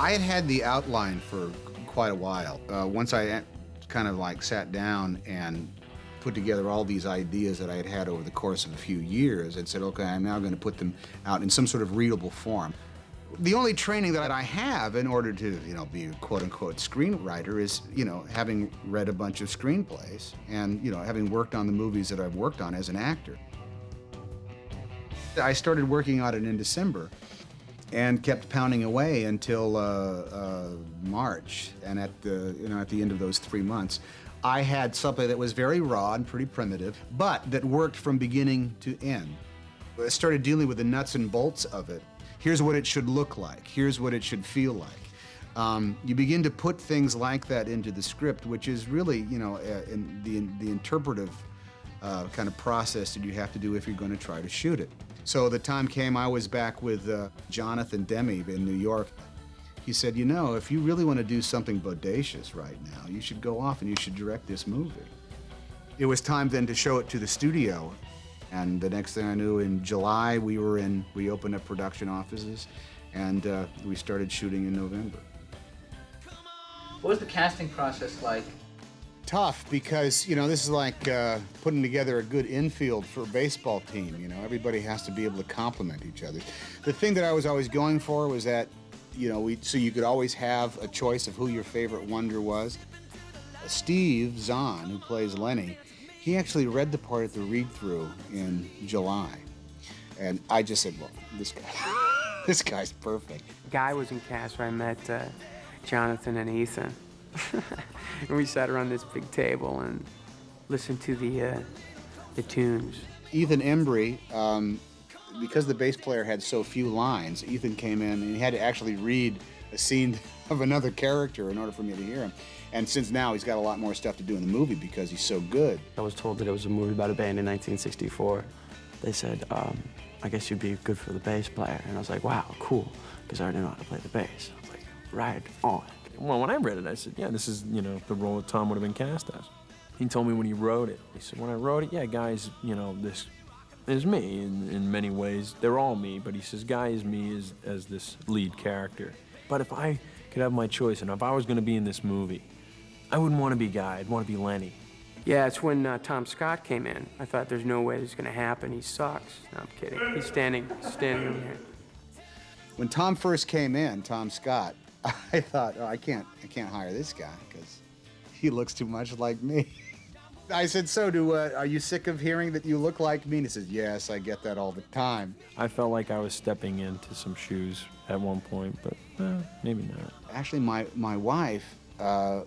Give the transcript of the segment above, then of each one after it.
I had had the outline for quite a while. Once I kind of like sat down and put together all these ideas that I had had over the course of a few years and said, okay, I'm now going to put them out in some sort of readable form. The only training that I have in order to, be a quote-unquote screenwriter is, having read a bunch of screenplays and, having worked on the movies that I've worked on as an actor. I started working on it in December and kept pounding away until March. And at the end of those 3 months, I had something that was very raw and pretty primitive, but that worked from beginning to end. I started dealing with the nuts and bolts of it. Here's what it should look like. Here's what it should feel like. You begin to put things like that into the script, which is really, in the interpretive kind of process that you have to do if you're going to try to shoot it. So the time came, I was back with Jonathan Demme in New York. He said, if you really want to do something bodacious right now, you should go off and you should direct this movie. It was time then to show it to the studio. And the next thing I knew, in July, we opened up production offices, and we started shooting in November. What was the casting process like? Tough, because, this is like putting together a good infield for a baseball team. Everybody has to be able to complement each other. The thing that I was always going for was that, so you could always have a choice of who your favorite Wonder was. Steve Zahn, who plays Lenny, he actually read the part at the read-through in July. And I just said, well, this guy's perfect. Guy was in cast where I met Jonathan and Ethan. And we sat around this big table and listened to the tunes. Ethan Embry, because the bass player had so few lines, Ethan came in and he had to actually read a scene of another character in order for me to hear him. And since now he's got a lot more stuff to do in the movie because he's so good. I was told that it was a movie about a band in 1964. They said, I guess you'd be good for the bass player. And I was like, wow, cool, because I already know how to play the bass. I was like, right on. Well, when I read it, I said, yeah, this is, the role that Tom would have been cast as. He told me when he wrote it. He said, when I wrote it, yeah, guys, this is me in many ways. They're all me, but he says, Guy is me as this lead character. But if I could have my choice, and if I was going to be in this movie, I wouldn't want to be Guy. I'd want to be Lenny. Yeah, it's when Tom Scott came in. I thought there's no way this is going to happen. He sucks. No, I'm kidding. He's standing here. When Tom first came in, Tom Scott, I thought, I can't hire this guy because he looks too much like me. I said, so are you sick of hearing that you look like me? And he said, yes, I get that all the time. I felt like I was stepping into some shoes at one point, but maybe not. Actually, my wife, it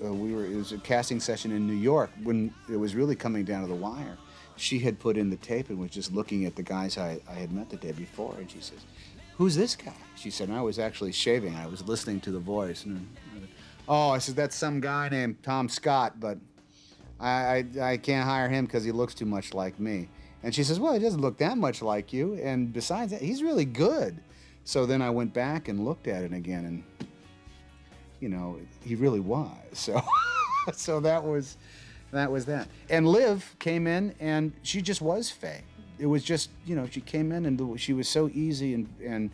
was a casting session in New York when it was really coming down to the wire. She had put in the tape and was just looking at the guys I had met the day before, and she says, who's this guy? She said, and I was actually shaving. I was listening to the voice. And I said, that's some guy named Tom Scott, but I can't hire him because he looks too much like me. And she says, well, he doesn't look that much like you, and besides that, he's really good. So then I went back and looked at it again, and, he really was. So that was that. And Liv came in, and she just was Faye. It was just, she came in and she was so easy and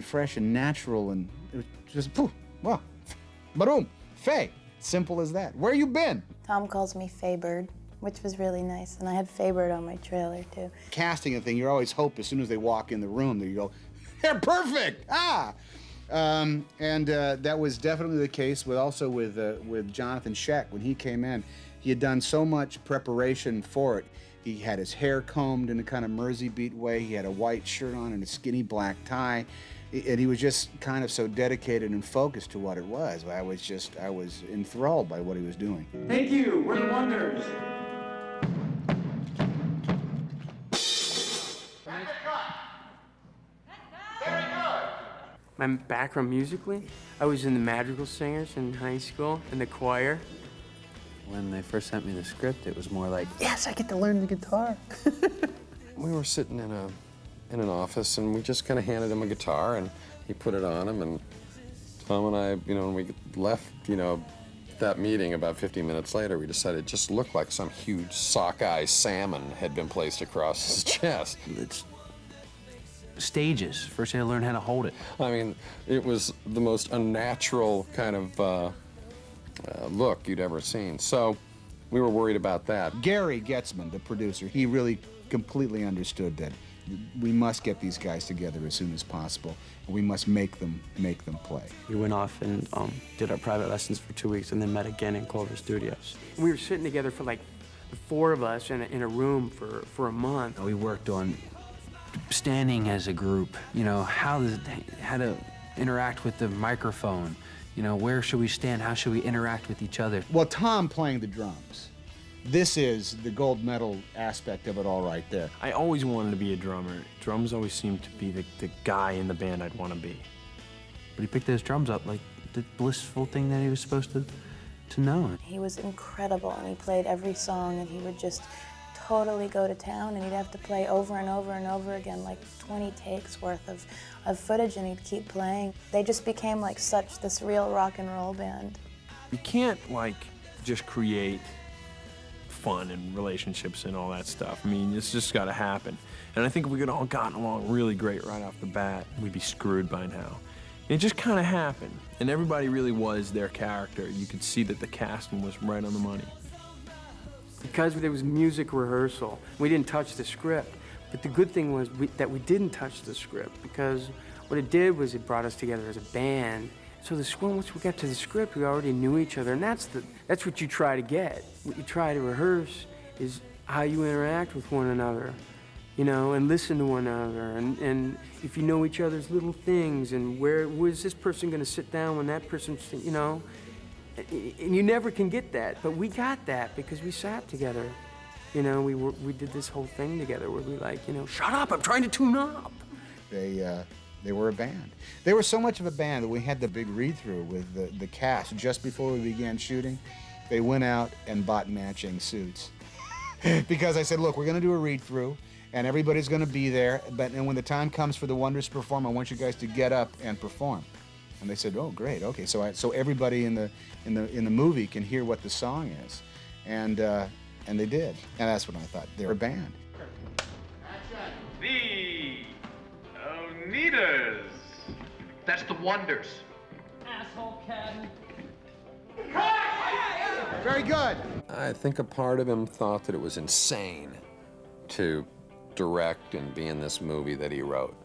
fresh and natural, and it was just, poof, wow, boom, Faye. Simple as that. Where you been? Tom calls me Faybird, which was really nice, and I had Faybird on my trailer too. Casting a thing, you always hope as soon as they walk in the room that you go, they're perfect. That was definitely the case with Jonathan Scheck when he came in. He had done so much preparation for it. He had his hair combed in a kind of Mersey beat way. He had a white shirt on and a skinny black tie. And he was just kind of so dedicated and focused to what it was. I was enthralled by what he was doing. Thank you, we're the Wonders. My background musically, I was in the Madrigal Singers in high school, in the choir. When they first sent me the script, it was more like, yes, I get to learn the guitar. We were sitting in an office, and we just kind of handed him a guitar, and he put it on him, and Tom and I, when we left, that meeting about 15 minutes later, we decided it just looked like some huge sockeye salmon had been placed across his chest. stages. First, I had to learn how to hold it. I mean, it was the most unnatural kind of look you'd ever seen. So we were worried about that. Gary Getzman, the producer, he really completely understood that we must get these guys together as soon as possible, and we must make them play. We went off and did our private lessons for 2 weeks and then met again in Clover Studios. We were sitting together for like the 4 of us in a room for a month. We worked on standing as a group, you know, how to interact with the microphone, you know, where should we stand, how should we interact with each other. Well, Tom playing the drums, this is the gold medal aspect of it all right there. I always wanted to be a drummer. Drums always seemed to be the guy in the band I'd want to be. But he picked those drums up like the blissful thing that he was supposed to know. He was incredible, and he played every song, and he would just totally go to town, and he'd have to play over and over and over again, like 20 takes worth of footage, and he'd keep playing. They just became like this real rock and roll band. You can't, like, just create fun and relationships and all that stuff. I mean, it's just got to happen. And I think if we could all gotten along really great right off the bat, we'd be screwed by now. It just kind of happened, and everybody really was their character. You could see that the casting was right on the money. Because there was music rehearsal, we didn't touch the script. But the good thing was that we didn't touch the script, because what it did was it brought us together as a band. So once we got to the script, we already knew each other, and that's what you try to get. What you try to rehearse is how you interact with one another, you know, and listen to one another, and if you know each other's little things, and where's this person going to sit down when that person's, you know, and you never can get that, but we got that because we sat together. You know, we did this whole thing together where we like, you know, shut up, I'm trying to tune up. They were a band. They were so much of a band that we had the big read-through with the cast just before we began shooting. They went out and bought matching suits. Because I said, look, we're going to do a read-through, and everybody's going to be there, and when the time comes for the Wonders to perform, I want you guys to get up and perform. And they said, oh, great, okay. So everybody in the movie can hear what the song is. And they did. And that's when I thought, they're a band. The Oneidas. That's the Wonders. Asshole Cadden. Very good. I think a part of him thought that it was insane to direct and be in this movie that he wrote.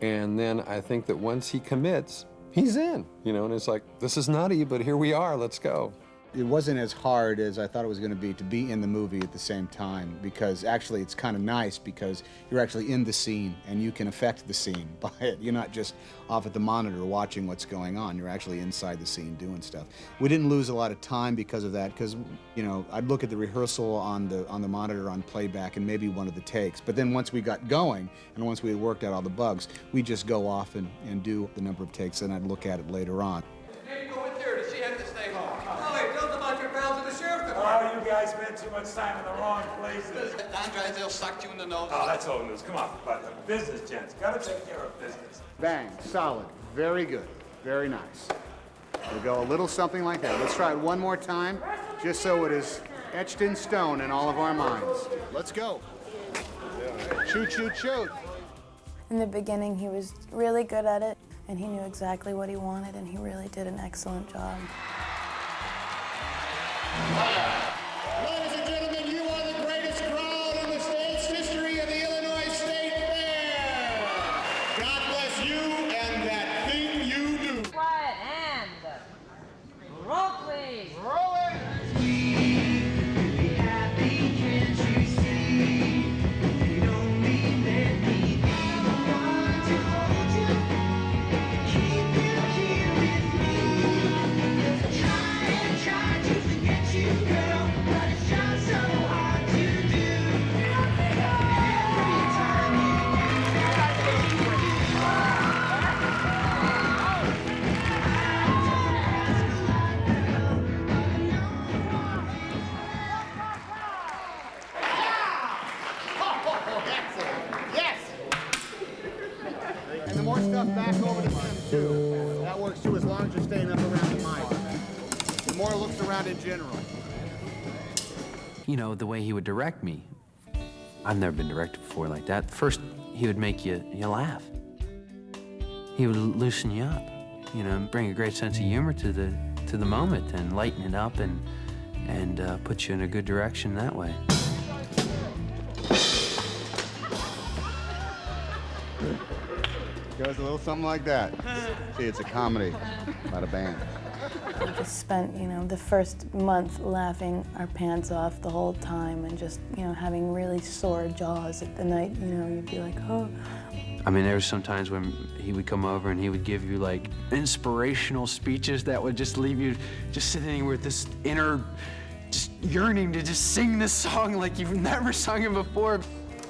And then I think that once he commits, he's in, you know, and it's like, this is nutty, but here we are, let's go. It wasn't as hard as I thought it was going to be in the movie at the same time, because actually it's kind of nice because you're actually in the scene and you can affect the scene by it. You're not just off at the monitor watching what's going on. You're actually inside the scene doing stuff. We didn't lose a lot of time because of that, because, you know, I'd look at the rehearsal on the monitor on playback and maybe one of the takes. But then once we got going and once we had worked out all the bugs, we'd just go off and do the number of takes, and I'd look at it later on. Oh, you guys spent too much time in the wrong places. Andres, they'll suck you in the nose. Oh, that's old news. Come on, but business, gents. Gotta take care of business. Bang, solid, very good, very nice. We'll go a little something like that. Let's try it one more time, just so it is etched in stone in all of our minds. Let's go. Shoot, shoot, shoot. In the beginning, he was really good at it, and he knew exactly what he wanted, and he really did an excellent job. Ladies and gentlemen, you are the greatest crowd in the state's history of the Illinois State Fair. God bless you and that thing you do. Quiet and roll, please. Roll it. Back over to them too. That works too, as long as you're staying up around the mic. The more looks around in general. You know, the way he would direct me. I've never been directed before like that. First, he would make you laugh. he would loosen you up, you know, and bring a great sense of humor to the moment and lighten it up and put you in a good direction that way. Goes a little something like that. See, it's a comedy about a band. We just spent, you know, the first month laughing our pants off the whole time and just, you know, having really sore jaws at the night. You know, you'd be like, oh. I mean, there were some times when he would come over and he would give you like inspirational speeches that would just leave you just sitting with this inner just yearning to just sing this song like you've never sung it before.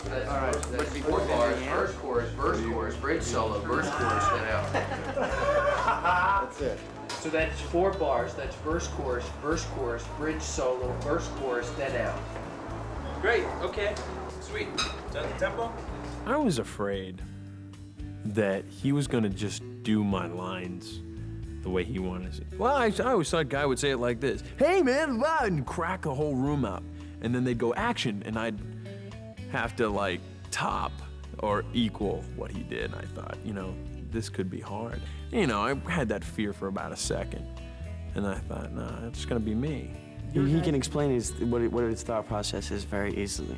All right, that's 4 bars, verse, chorus, bridge solo, verse, chorus, then out. That's it. So that's 4 bars, that's verse, chorus, bridge solo, verse, chorus, then out. Great, okay. Sweet. Is that the tempo? I was afraid that he was gonna just do my lines the way he wanted it. Well, I always thought a guy would say it like this, "Hey man," and crack a whole room out. And then they'd go action, and I'd have to like top or equal what he did. And I thought, you know, this could be hard. You know, I had that fear for about a second. And I thought, nah, it's gonna be me. He can explain what his thought process is very easily.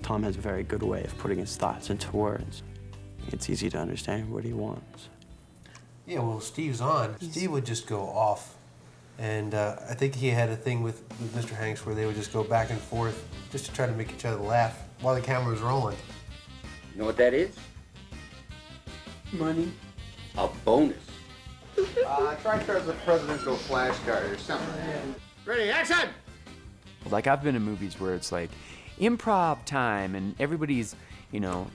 Tom has a very good way of putting his thoughts into words. It's easy to understand what he wants. Yeah, well, Steve's on. Steve would just go off. And I think he had a thing with Mr. Hanks where they would just go back and forth just to try to make each other laugh while the camera was rolling. You know what that is? Money. A bonus. Try the presidential flashcard or something. Ready, action! Like, I've been in movies where it's like improv time and everybody's, you know,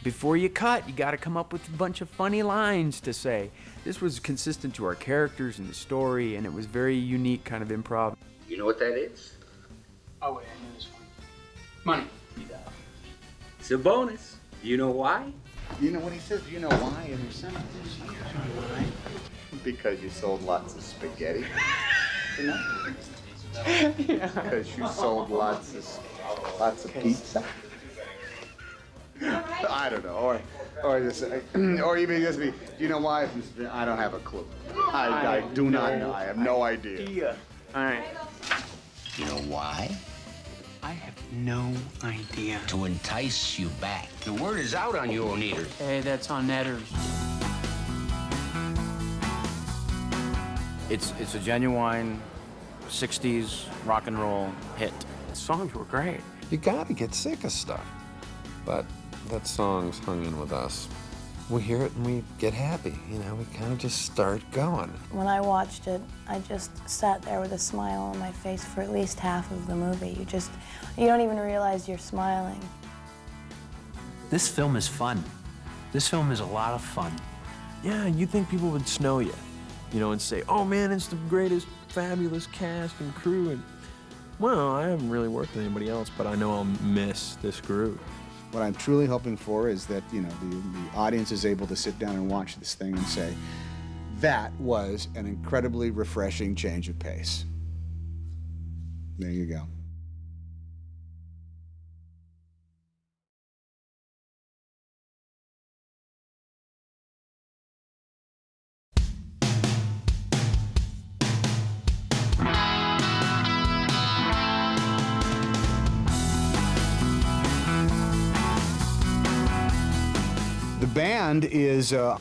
before you cut, you gotta come up with a bunch of funny lines to say. This was consistent to our characters and the story, and it was very unique kind of improv. You know what that is? Oh wait, I know this one. Money. It's a bonus. You know why? You know what he says? You know why in his sentence? Why? Because you sold lots of spaghetti. You know? Yeah. Because you sold lots of pizza. I don't know, or even just be. Do you know why? I don't have a clue. I do not know. I have no idea. All right. You know why? I have no idea. To entice you back. The word is out on you, Oneaters. Hey, that's on Netters. It's a genuine 60s rock and roll hit. The songs were great. You gotta get sick of stuff. But that song's hung in with us. We hear it and we get happy, you know, we kind of just start going. When I watched it, I just sat there with a smile on my face for at least half of the movie. You don't even realize you're smiling. This film is fun. This film is a lot of fun. Yeah, you'd think people would snow you, you know, and say, oh man, it's the greatest, fabulous cast and crew. And well, I haven't really worked with anybody else, but I know I'll miss this group. What I'm truly hoping for is that, you know, the audience is able to sit down and watch this thing and say, that was an incredibly refreshing change of pace. There you go. The band is, they're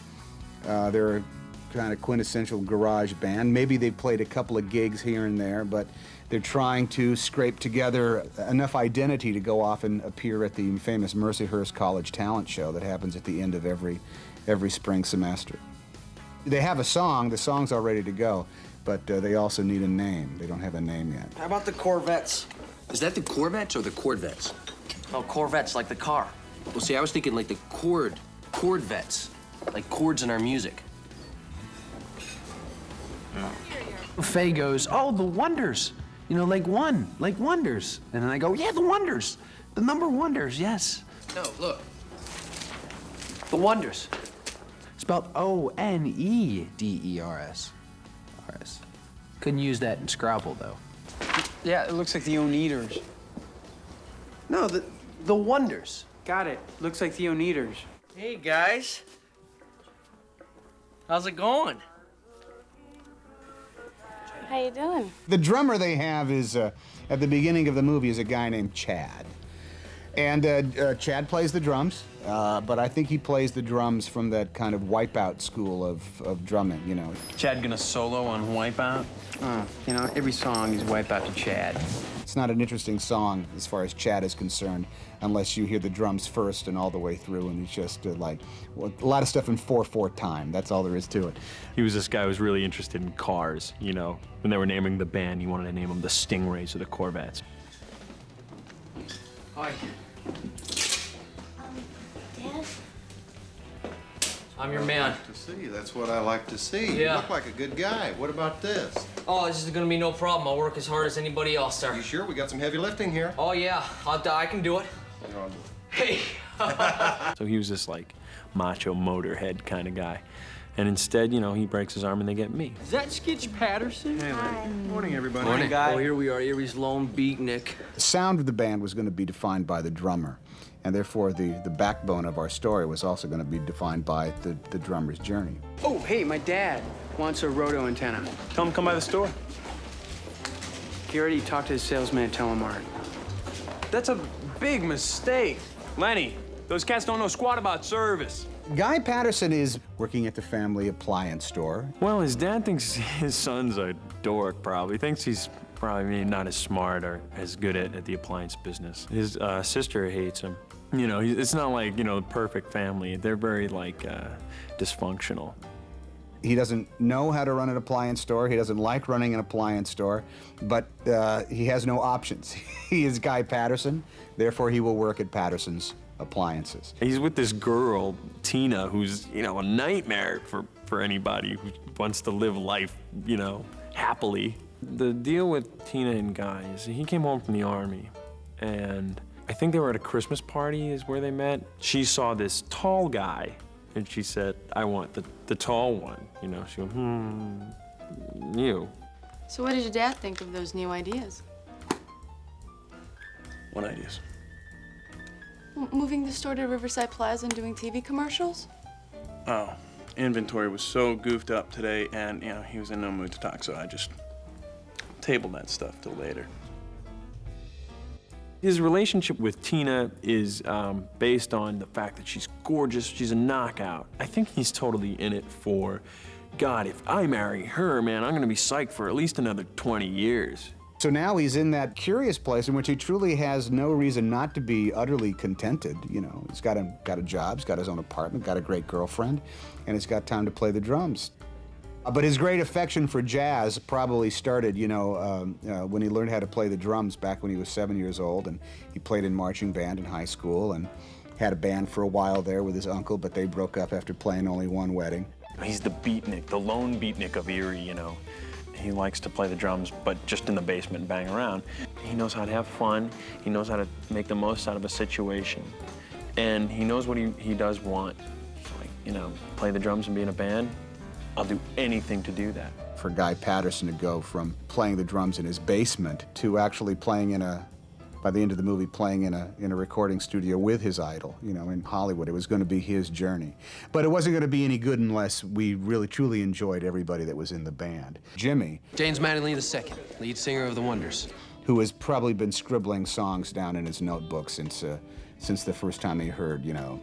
a kind of quintessential garage band. Maybe they've played a couple of gigs here and there, but they're trying to scrape together enough identity to go off and appear at the famous Mercyhurst College talent show that happens at the end of every spring semester. They have a song, the song's all ready to go, but they also need a name. They don't have a name yet. How about the Corvettes? Is that the Corvettes or the Corvettes? Oh, Corvettes, like the car. Well, see, I was thinking like the Chordvettes, like chords in our music. Faye goes, oh, the Wonders. You know, like Wonders. And then I go, yeah, the Wonders. The number Wonders, yes. No, look. The Wonders. Spelled O-N-E-D-E-R-S. R-S. Couldn't use that in Scrabble, though. Yeah, it looks like the Oneaters. No, the Wonders. Got it. Looks like the Oneaters. Hey, guys. How's it going? How you doing? The drummer they have is, at the beginning of the movie, is a guy named Chad. And Chad plays the drums, but I think he plays the drums from that kind of Wipeout school of drumming, you know. Chad gonna solo on Wipeout? You know, every song is Wipeout to Chad. It's not an interesting song as far as Chad is concerned, unless you hear the drums first and all the way through, and it's just like a lot of stuff in 4/4 time. That's all there is to it. He was this guy who was really interested in cars, you know. When they were naming the band, he wanted to name them the Stingrays or the Corvettes. Hi. Dad? I'm your man. To see, that's what I like to see. You Yeah. look like a good guy. What about this? Oh, this is gonna be no problem. I'll work as hard as anybody else, sir. You sure? We got some heavy lifting here. Oh, yeah. I can do it. Hey! So he was this like macho motorhead kind of guy. And instead, you know, he breaks his arm and they get me. Is that Skitch Patterson? Morning, everybody. Morning, guy. Oh, here we are, Erie's lone beatnik. The sound of the band was going to be defined by the drummer, and therefore the backbone of our story was also going to be defined by the drummer's journey. Oh, hey, my dad wants a roto antenna. Tell him come by the store. Garrett, talk to the salesman at Telemart. That's a big mistake. Lenny, those cats don't know squat about service. Guy Patterson is working at the family appliance store. Well, his dad thinks his son's a dork, probably. Thinks he's probably not as smart or as good at the appliance business. His sister hates him. You know, it's not like, you know, the perfect family. They're very, like, dysfunctional. He doesn't know how to run an appliance store. He doesn't like running an appliance store, but he has no options. He is Guy Patterson, therefore he will work at Patterson's Appliances. He's with this girl, Tina, who's, you know, a nightmare for anybody who wants to live life, you know, happily. The deal with Tina and Guy is he came home from the Army, and I think they were at a Christmas party is where they met. She saw this tall guy, and she said, I want the tall one. You know, she went, you. So what did your dad think of those new ideas? What ideas? Moving the store to Riverside Plaza and doing TV commercials? Oh, inventory was so goofed up today, and, you know, he was in no mood to talk, so I just tabled that stuff till later. His relationship with Tina is based on the fact that she's gorgeous, she's a knockout. I think he's totally in it for, God, if I marry her, man, I'm gonna be psyched for at least another 20 years. So now he's in that curious place in which he truly has no reason not to be utterly contented. You know, he's got a job, he's got his own apartment, got a great girlfriend, and he's got time to play the drums. But his great affection for jazz probably started, you know, when he learned how to play the drums back when he was 7 years old, and he played in marching band in high school and had a band for a while there with his uncle, but they broke up after playing only one wedding. He's the beatnik, the lone beatnik of Erie, you know. He likes to play the drums, but just in the basement and bang around. He knows how to have fun. He knows how to make the most out of a situation. And he knows what he does want. Like, you know, play the drums and be in a band. I'll do anything to do that. For Guy Patterson to go from playing the drums in his basement to actually playing by the end of the movie, playing in a recording studio with his idol, you know, in Hollywood. It was going to be his journey. But it wasn't going to be any good unless we really, truly enjoyed everybody that was in the band. Jimmy. James Mattingly II, lead singer of The Wonders. Who has probably been scribbling songs down in his notebook since the first time he heard, you know,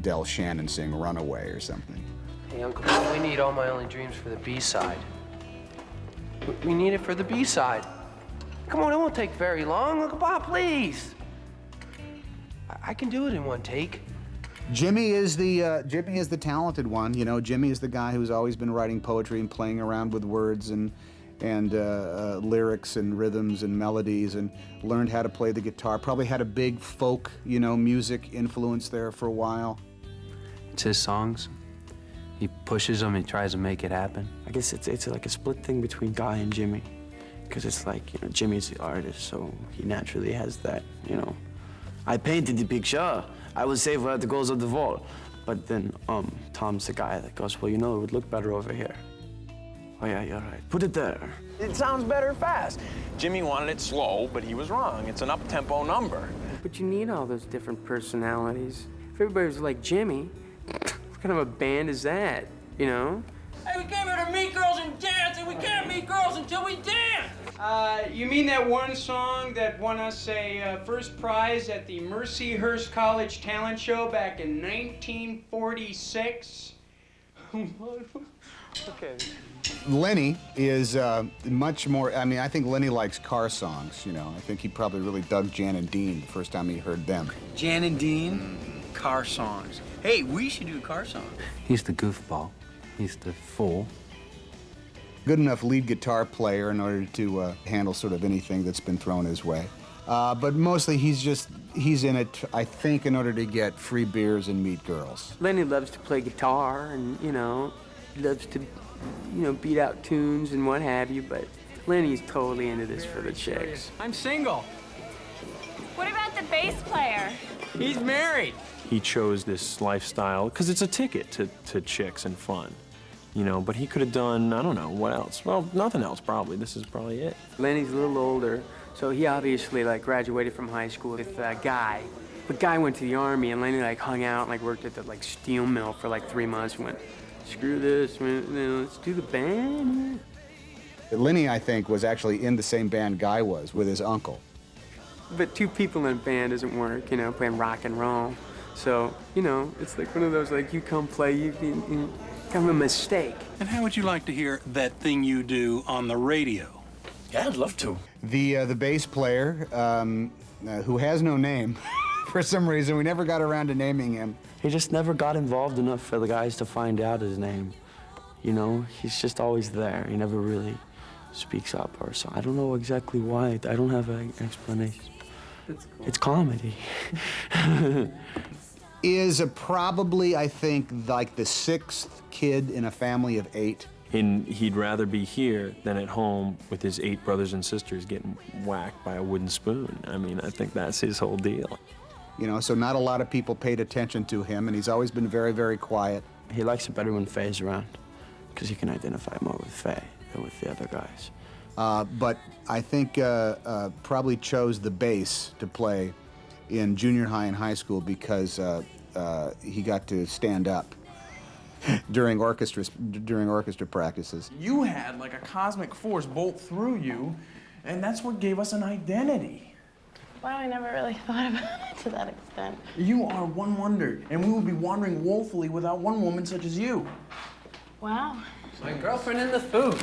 Del Shannon sing Runaway or something. Hey, Uncle Bob, we need All My Only Dreams for the B-side. We need it for the B-side. Come on, it won't take very long. Uncle Bob, please. I can do it in one take. Jimmy is the talented one. You know, Jimmy is the guy who's always been writing poetry and playing around with words and lyrics and rhythms and melodies, and learned how to play the guitar. Probably had a big folk, you know, music influence there for a while. It's his songs. He pushes them, he tries to make it happen. I guess it's like a split thing between Guy and Jimmy. Because it's like, you know, Jimmy's the artist, so he naturally has that, you know. I painted the picture. I will say where it goes on the wall. But then, Tom's the guy that goes, well, you know, it would look better over here. Oh, yeah, you're right. Put it there. It sounds better fast. Jimmy wanted it slow, but he was wrong. It's an up-tempo number. But you need all those different personalities. If everybody was like Jimmy, what kind of a band is that? you know? Hey, we came here to meet girls and dance, and we can't meet girls until we dance! You mean that one song that won us a first prize at the Mercyhurst College Talent Show back in 1946? Okay. Lenny is much more, I mean, I think Lenny likes car songs, you know. I think he probably really dug Jan and Dean the first time he heard them. Jan and Dean, car songs. Hey, we should do a car song. He's the goofball. He's the fool. Good enough lead guitar player in order to handle sort of anything that's been thrown his way. But mostly he's in it, I think, in order to get free beers and meet girls. Lenny loves to play guitar and, you know, loves to, you know, beat out tunes and what have you, but Lenny's totally into this for the chicks. I'm single. What about the bass player? He's married. He chose this lifestyle because it's a ticket to chicks and fun, you know, but he could have done, I don't know, what else? Well, nothing else, probably. This is probably it. Lenny's a little older, so he obviously, like, graduated from high school with Guy. But Guy went to the Army, and Lenny, like, hung out and, like, worked at the, like, steel mill for, like, 3 months and went, screw this, man, you know, let's do the band. Lenny, I think, was actually in the same band Guy was with his uncle. But 2 people in a band doesn't work, you know, playing rock and roll. So, you know, it's like one of those, like, you come play, you kind of a mistake. And how would you like to hear That Thing You Do on the radio? Yeah, I'd love to. The bass player, who has no name, for some reason, we never got around to naming him. He just never got involved enough for the guys to find out his name. You know, he's just always there. He never really speaks up or so. I don't know exactly why. I don't have an explanation. That's cool. It's comedy. Is probably, I think, like the 6th kid in a family of 8. And he'd rather be here than at home with his 8 brothers and sisters getting whacked by a wooden spoon. I mean, I think that's his whole deal. You know, so not a lot of people paid attention to him, and he's always been very, very quiet. He likes it better when Faye's around, because he can identify more with Faye than with the other guys. But I think probably chose the bass to play in junior high and high school because he got to stand up during orchestra practices. You had like a cosmic force bolt through you, and that's what gave us an identity. Wow, I never really thought about it to that extent. You are one wonder, and we would be wandering woefully without one woman such as you. Wow. My girlfriend in the food.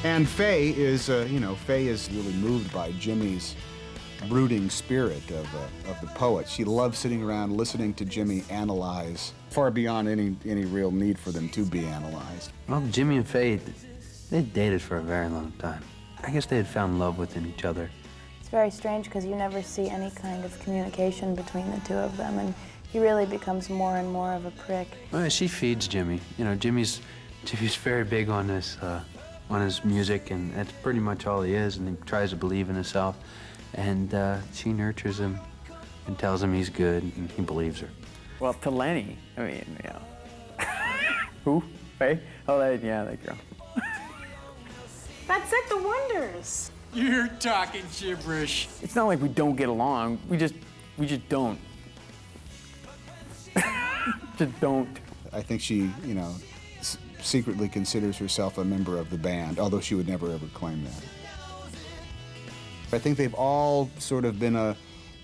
And Faye is, you know, Faye is really moved by Jimmy's brooding spirit of the poet. She loves sitting around listening to Jimmy analyze, far beyond any real need for them to be analyzed. Well, Jimmy and Faye, they dated for a very long time. I guess they had found love within each other. It's very strange because you never see any kind of communication between the 2 of them, and he really becomes more and more of a prick. Well, she feeds Jimmy. You know, Jimmy's very big on his music, and that's pretty much all he is, and he tries to believe in himself. And she nurtures him and tells him he's good, and he believes her. Well, to Lenny, I mean, you know. Who? Faye? Oh, yeah, that girl. That's it, the Wonders. You're talking gibberish. It's not like we don't get along. We just don't. Just don't. I think she, you know, secretly considers herself a member of the band, although she would never ever claim that. I think they've all sort of been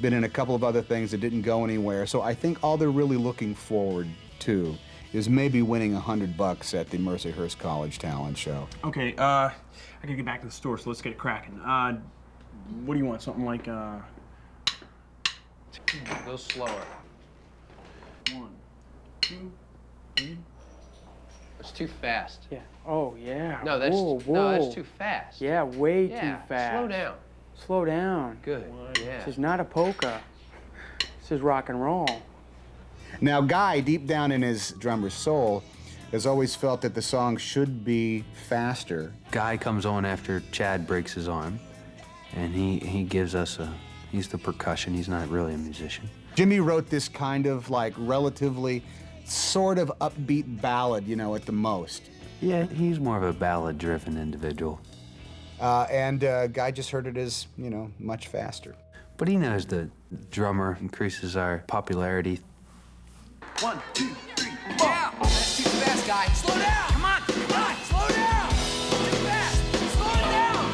in a couple of other things that didn't go anywhere. So I think all they're really looking forward to is maybe winning $100 at the Mercyhurst College Talent Show. Okay, I gotta get back to the store, so let's get it cracking. What do you want? Something like, Go slower. 1, 2, 3. It's too fast. Yeah. Oh, yeah. No, that's whoa. No, that's too fast. Yeah, way Yeah, too fast. slow down. Slow down. Good. Yeah. This is not a polka. This is rock and roll. Now, Guy, deep down in his drummer's soul, has always felt that the song should be faster. Guy comes on after Chad breaks his arm, and he gives us he's the percussion, he's not really a musician. Jimmy wrote this kind of like relatively sort of upbeat ballad, you know, at the most. Yeah, he's more of a ballad-driven individual. And Guy just heard it as, you know, much faster. But he knows the drummer increases our popularity. 1, 2, 3, 4. Too fast, guy. Slow down. Come on. Slow down. Too fast. Slow it down.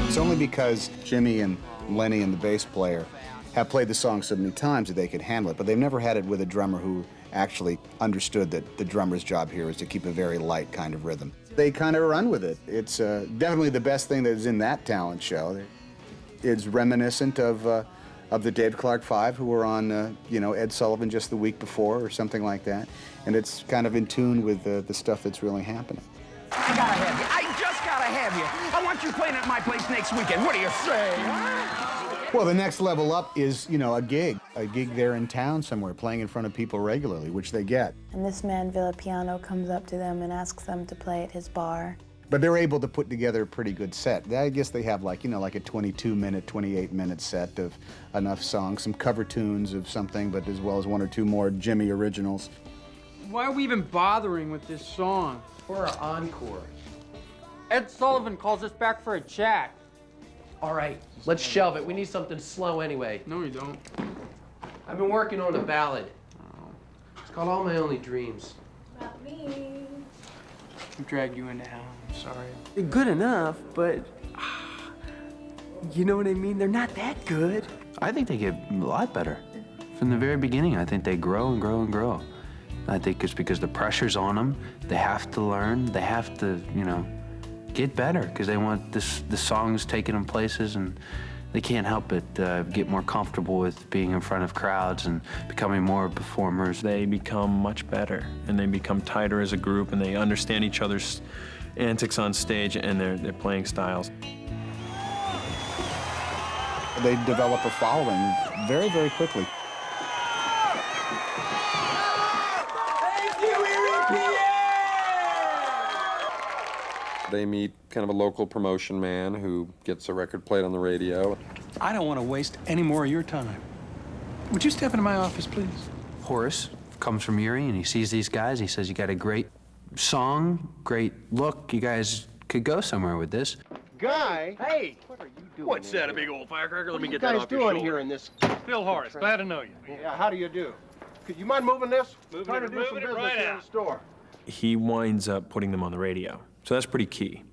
It's only because Jimmy and Lenny and the bass player have played the song so many times that they could handle it, but they've never had it with a drummer who actually understood that the drummer's job here is to keep a very light kind of rhythm. They kind of run with it. It's definitely the best thing that is in that talent show. It's reminiscent of the Dave Clark Five, who were on, you know, Ed Sullivan just the week before or something like that. And it's kind of in tune with the stuff that's really happening. I gotta have you. I just gotta have you. I want you playing at my place next weekend. What do you say? Well, the next level up is, you know, a gig there in town somewhere, playing in front of people regularly, which they get. And this man, Villapiano, comes up to them and asks them to play at his bar. But they're able to put together a pretty good set. I guess they have like, you know, like a 22-minute, 28-minute set of enough songs, some cover tunes of something, but as well as one or two more Jimmy originals. Why are we even bothering with this song? For our encore. Ed Sullivan calls us back for a chat. All right, let's shelve it. We need something slow anyway. No, you don't. I've been working on a ballad. It's called All My Only Dreams. Not me. I dragged you into hell. I'm sorry. They're good enough, but you know what I mean? They're not that good. I think they get a lot better. From the very beginning, I think they grow and grow and grow. I think it's because the pressure's on them. They have to learn. They have to, you know, get better because they want the songs taking them places, and they can't help but get more comfortable with being in front of crowds and becoming more performers. They become much better, and they become tighter as a group, and they understand each other's antics on stage and their playing styles. They develop a following very, very quickly. They meet kind of a local promotion man who gets a record played on the radio. I don't want to waste any more of your time. Would you step into my office, please? Horace comes from Erie, and he sees these guys. He says, you got a great song, great look. You guys could go somewhere with this. Guy? Hey! What are you doing? What's that, a big old firecracker? Let me get What are that you off guys your doing shoulder. here in this? Phil Horace, glad to know you. Yeah, how do you do? Could you mind moving this? Trying to do some business right here in the store. He winds up putting them on the radio, so that's pretty key.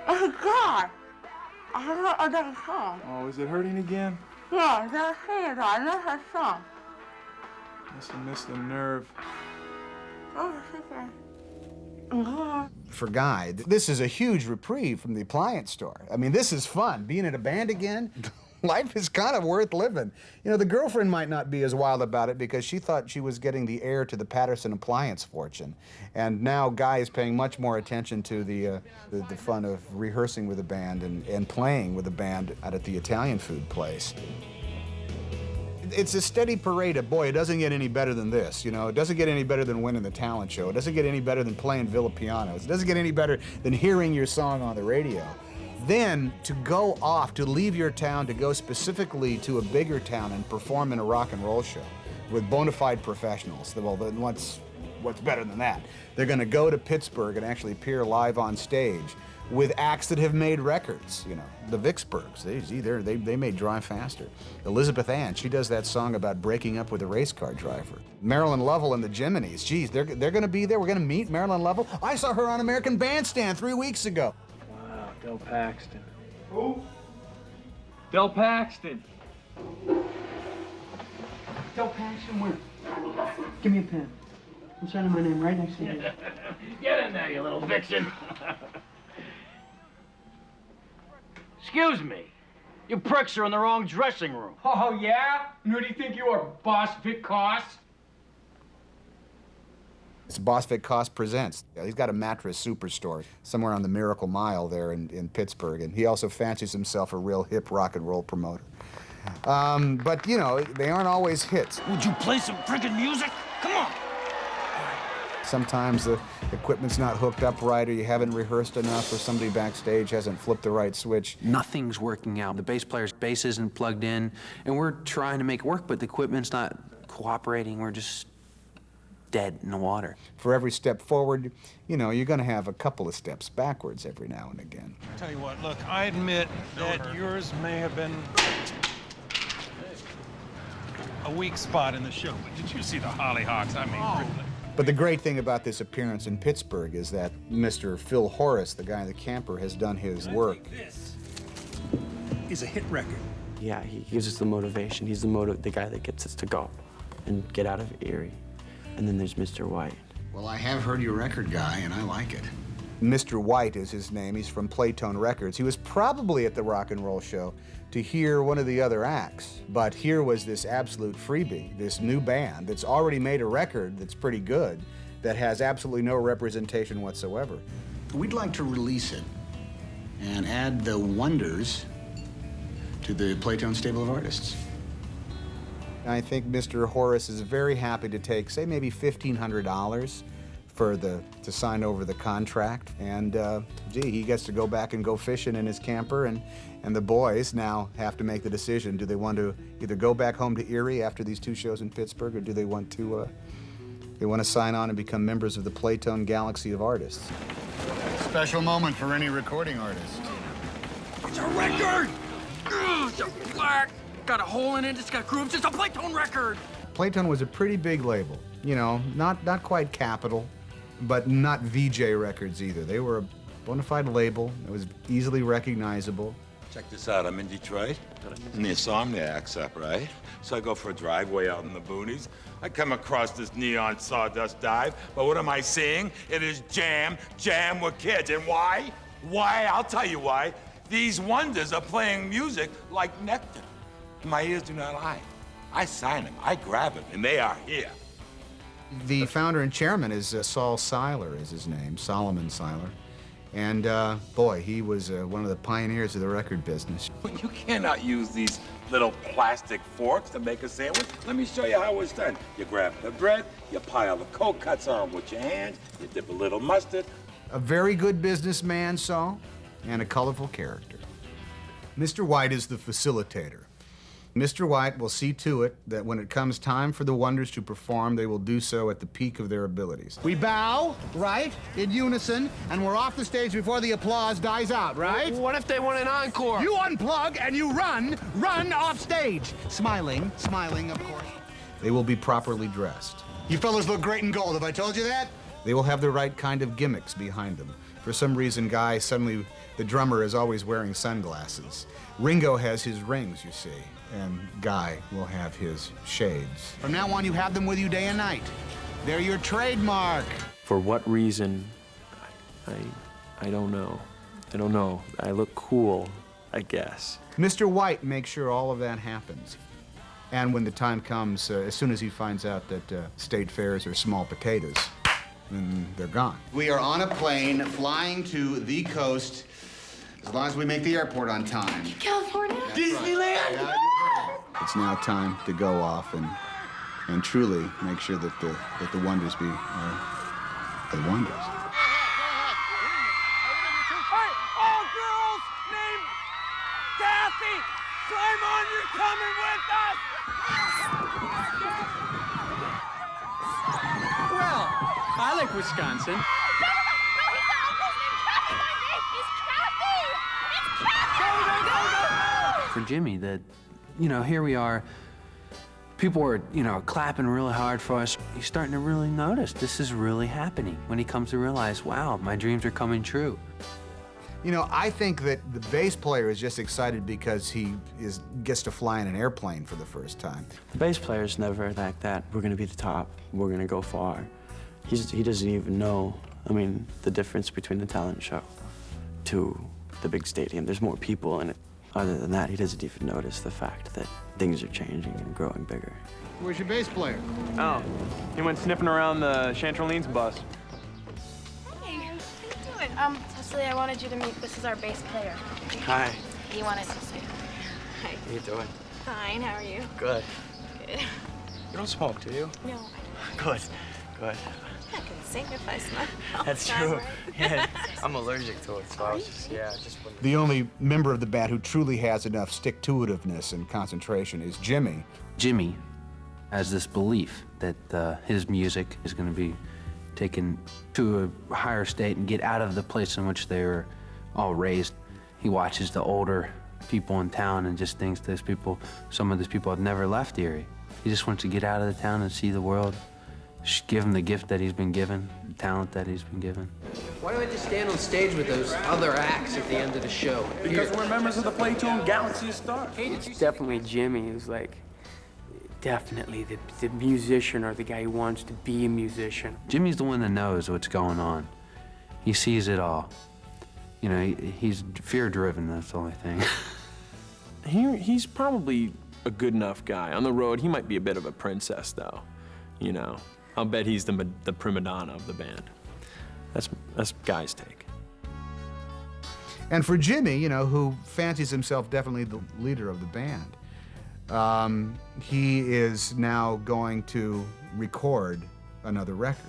Oh, God! I don't know that song. Oh, is it hurting again? Yeah, that song. I know that song. Must have missed the nerve. Oh, okay. For Guy, this is a huge reprieve from the appliance store. I mean, this is fun. Being in a band again, life is kind of worth living. You know, the girlfriend might not be as wild about it because she thought she was getting the heir to the Patterson appliance fortune. And now Guy is paying much more attention to the fun of rehearsing with a band and playing with a band out at the Italian food place. It's a steady parade of, boy, it doesn't get any better than this, you know? It doesn't get any better than winning the talent show. It doesn't get any better than playing Villapianos. It doesn't get any better than hearing your song on the radio. Then to go off, to leave your town, to go specifically to a bigger town and perform in a rock and roll show with bona fide professionals. Well, then what's better than that? They're gonna go to Pittsburgh and actually appear live on stage with acts that have made records, you know, the Vicksburgs, they made Drive Faster. Elizabeth Ann, she does that song about breaking up with a race car driver. Marilyn Lovell and the Jimimies, geez, they're gonna be there. We're gonna meet Marilyn Lovell. I saw her on American Bandstand 3 weeks ago. Wow, Del Paxton. Who? Del Paxton. Del Paxton, where? Give me a pen. I'm signing my name right next to you. Get in there, you little vixen. Excuse me. You pricks are in the wrong dressing room. Oh, yeah? And who do you think you are, Boss Vic Koss? It's Boss Vic Koss Presents. He's got a mattress superstore somewhere on the Miracle Mile there in Pittsburgh, and he also fancies himself a real hip rock and roll promoter. But, you know, they aren't always hits. Would you play some freaking music? Come on. Sometimes the equipment's not hooked up right, or you haven't rehearsed enough, or somebody backstage hasn't flipped the right switch. Nothing's working out. The bass player's bass isn't plugged in, and we're trying to make it work, but the equipment's not cooperating. We're just dead in the water. For every step forward, you know, you're going to have a couple of steps backwards every now and again. Tell you what, look, I admit that yours may have been a weak spot in the show, but did you see the Hollyhocks? I mean, really. But the great thing about this appearance in Pittsburgh is that Mr. Phil Horace, the guy in the camper, has done his work. This is a hit record. Yeah, he gives us the motivation. He's the guy that gets us to go and get out of Erie. And then there's Mr. White. Well, I have heard your record, Guy, and I like it. Mr. White is his name. He's from Playtone Records. He was probably at the rock and roll show to hear one of the other acts, but here was this absolute freebie, this new band that's already made a record that's pretty good, that has absolutely no representation whatsoever. We'd like to release it and add the Wonders to the Playtone stable of artists. I think Mr. Horace is very happy to take, say, maybe $1,500 to sign over the contract, and gee, he gets to go back and go fishing in his camper, and the boys now have to make the decision: do they want to either go back home to Erie after these 2 shows in Pittsburgh, or do they want to sign on and become members of the Playtone Galaxy of Artists? Special moment for any recording artist. It's a record! It's a black, got a hole in it, it's got grooves, it's a Playtone record! Playtone was a pretty big label, you know, not quite Capitol, but not VJ Records either. They were a bona fide label that was easily recognizable. Check this out, I'm in Detroit, and the Insomniacs up, right? So I go for a driveway out in the boonies. I come across this neon sawdust dive, but what am I seeing? It is jam with kids. And why? Why? I'll tell you why. These Wonders are playing music like nectar. My ears do not lie. I sign them, I grab them, and they are here. The founder and chairman is Saul Seiler, is his name, Solomon Seiler. And boy, he was one of the pioneers of the record business. You cannot use these little plastic forks to make a sandwich. Let me show you how it's done. You grab the bread, you pile the cold cuts on with your hands, you dip a little mustard. A very good businessman, Saul, and a colorful character. Mr. White is the facilitator. Mr. White will see to it that when it comes time for the Wonders to perform, they will do so at the peak of their abilities. We bow, right, in unison, and we're off the stage before the applause dies out, right? What if they want an encore? You unplug and you run off stage. Smiling, of course. They will be properly dressed. You fellas look great in gold, have I told you that? They will have the right kind of gimmicks behind them. For some reason, Guy, suddenly the drummer is always wearing sunglasses. Ringo has his rings, you see, and Guy will have his shades. From now on, you have them with you day and night. They're your trademark. For what reason, I don't know. I don't know. I look cool, I guess. Mr. White makes sure all of that happens. And when the time comes, as soon as he finds out that state fairs are small potatoes, then they're gone. We are on a plane flying to the coast, as long as we make the airport on time. California? Disneyland? Yeah, it's now time to go off and truly make sure that the Wonders be the Wonders. Hey, all girls named Kathy, climb on, you're coming with us! Well, I like Wisconsin. For Jimmy, that, you know, here we are, people are, you know, clapping really hard for us. He's starting to really notice this is really happening when he comes to realize, wow, my dreams are coming true. You know, I think that the bass player is just excited because he gets to fly in an airplane for the first time. The bass player's never like that. We're gonna be the top. We're gonna go far. He doesn't even know, I mean, the difference between the talent show to the big stadium. There's more people in it. Other than that, he doesn't even notice the fact that things are changing and growing bigger. Where's your bass player? Oh, he went sniffing around the Chantroline's bus. Hey, how you doing? Cecily, I wanted you to meet. This is our bass player. Hi. He wanted to say hi. Hi. How you doing? Fine, how are you? Good. Good. You don't smoke, do you? No. Good. Good. I can sing if I smell. all That's the time, true. right? Yeah, I'm allergic to it, so I was just, The only member of the band who truly has enough stick-to-itiveness and concentration is Jimmy. Jimmy has this belief that his music is going to be taken to a higher state and get out of the place in which they were all raised. He watches the older people in town and just thinks some of these people have never left Erie. He just wants to get out of the town and see the world. Just give him the gift that he's been given, the talent that he's been given. Why don't I just stand on stage with those other acts at the end of the show? Because we're members of the Playtone Galaxy of Stars. It's definitely Jimmy who's like, definitely the musician or the guy who wants to be a musician. Jimmy's the one that knows what's going on. He sees it all. You know, he's fear-driven, that's the only thing. He's probably a good enough guy. On the road, he might be a bit of a princess, though. You know, I'll bet he's the prima donna of the band. That's Guy's take. And for Jimmy, you know, who fancies himself definitely the leader of the band, he is now going to record another record.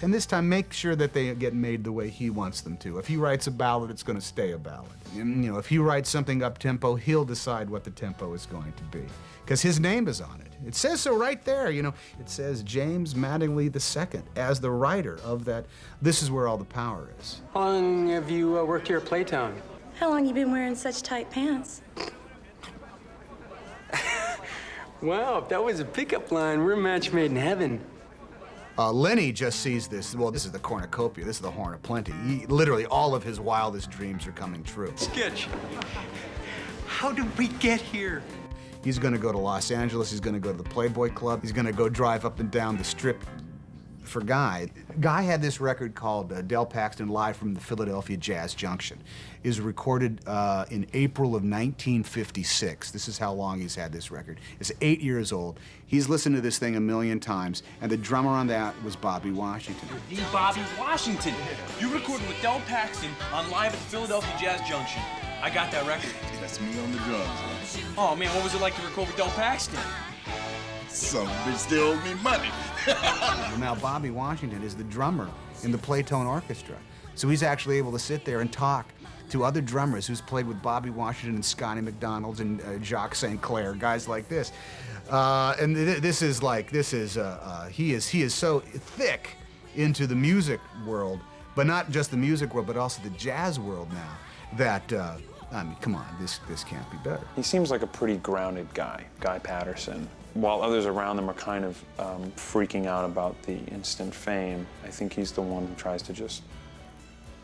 And this time, make sure that they get made the way he wants them to. If he writes a ballad, it's going to stay a ballad. And, you know, if he writes something up-tempo, he'll decide what the tempo is going to be. Because his name is on it. It says so right there, you know. It says James Mattingly II as the writer of that. This is where all the power is. How long have you worked here at Playtone? How long you been wearing such tight pants? Wow, if that was a pickup line, we're a match made in heaven. Lenny just sees this. Well, this is the cornucopia. This is the horn of plenty. Literally, all of his wildest dreams are coming true. Sketch. How did we get here? He's going to go to Los Angeles. He's going to go to the Playboy Club. He's going to go drive up and down the Strip for Guy. Guy had this record called Del Paxton Live from the Philadelphia Jazz Junction. It was recorded in April of 1956. This is how long he's had this record. It's 8 years old. He's listened to this thing a million times, and the drummer on that was Bobby Washington. The Bobby Washington. You recorded with Del Paxton on Live at the Philadelphia Jazz Junction. I got that record. That's me on the drums, man. Oh man, what was it like to record with Del Paxton? Some bitch still owes me money. Now, Bobby Washington is the drummer in the Playtone Orchestra. So he's actually able to sit there and talk to other drummers who's played with Bobby Washington and Scotty McDonald's and Jacques St. Clair, guys like this. And he is so thick into the music world, but not just the music world, but also the jazz world now, that, I mean, come on, this can't be better. He seems like a pretty grounded guy, Guy Patterson. While others around him are kind of freaking out about the instant fame, I think he's the one who tries to just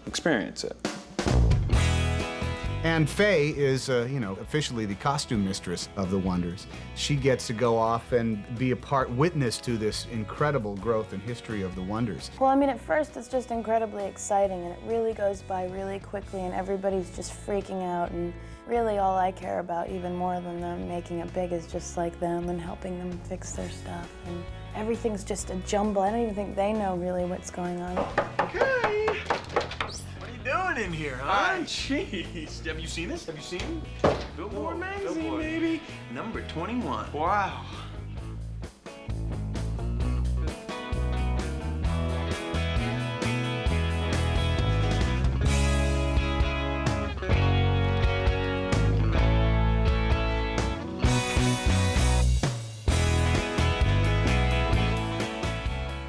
experience it. And Faye is, officially the costume mistress of the Wonders. She gets to go off and be a witness to this incredible growth and history of the Wonders. Well, I mean, at first it's just incredibly exciting, and it really goes by really quickly, and everybody's just freaking out, and really all I care about, even more than them making it big, is just like them and helping them fix their stuff. And everything's just a jumble. I don't even think they know really what's going on. Okay. What are you doing in here, huh? Jeez. Have you seen this? Have you seen Billboard magazine, Billboard. Baby? Number 21. Wow.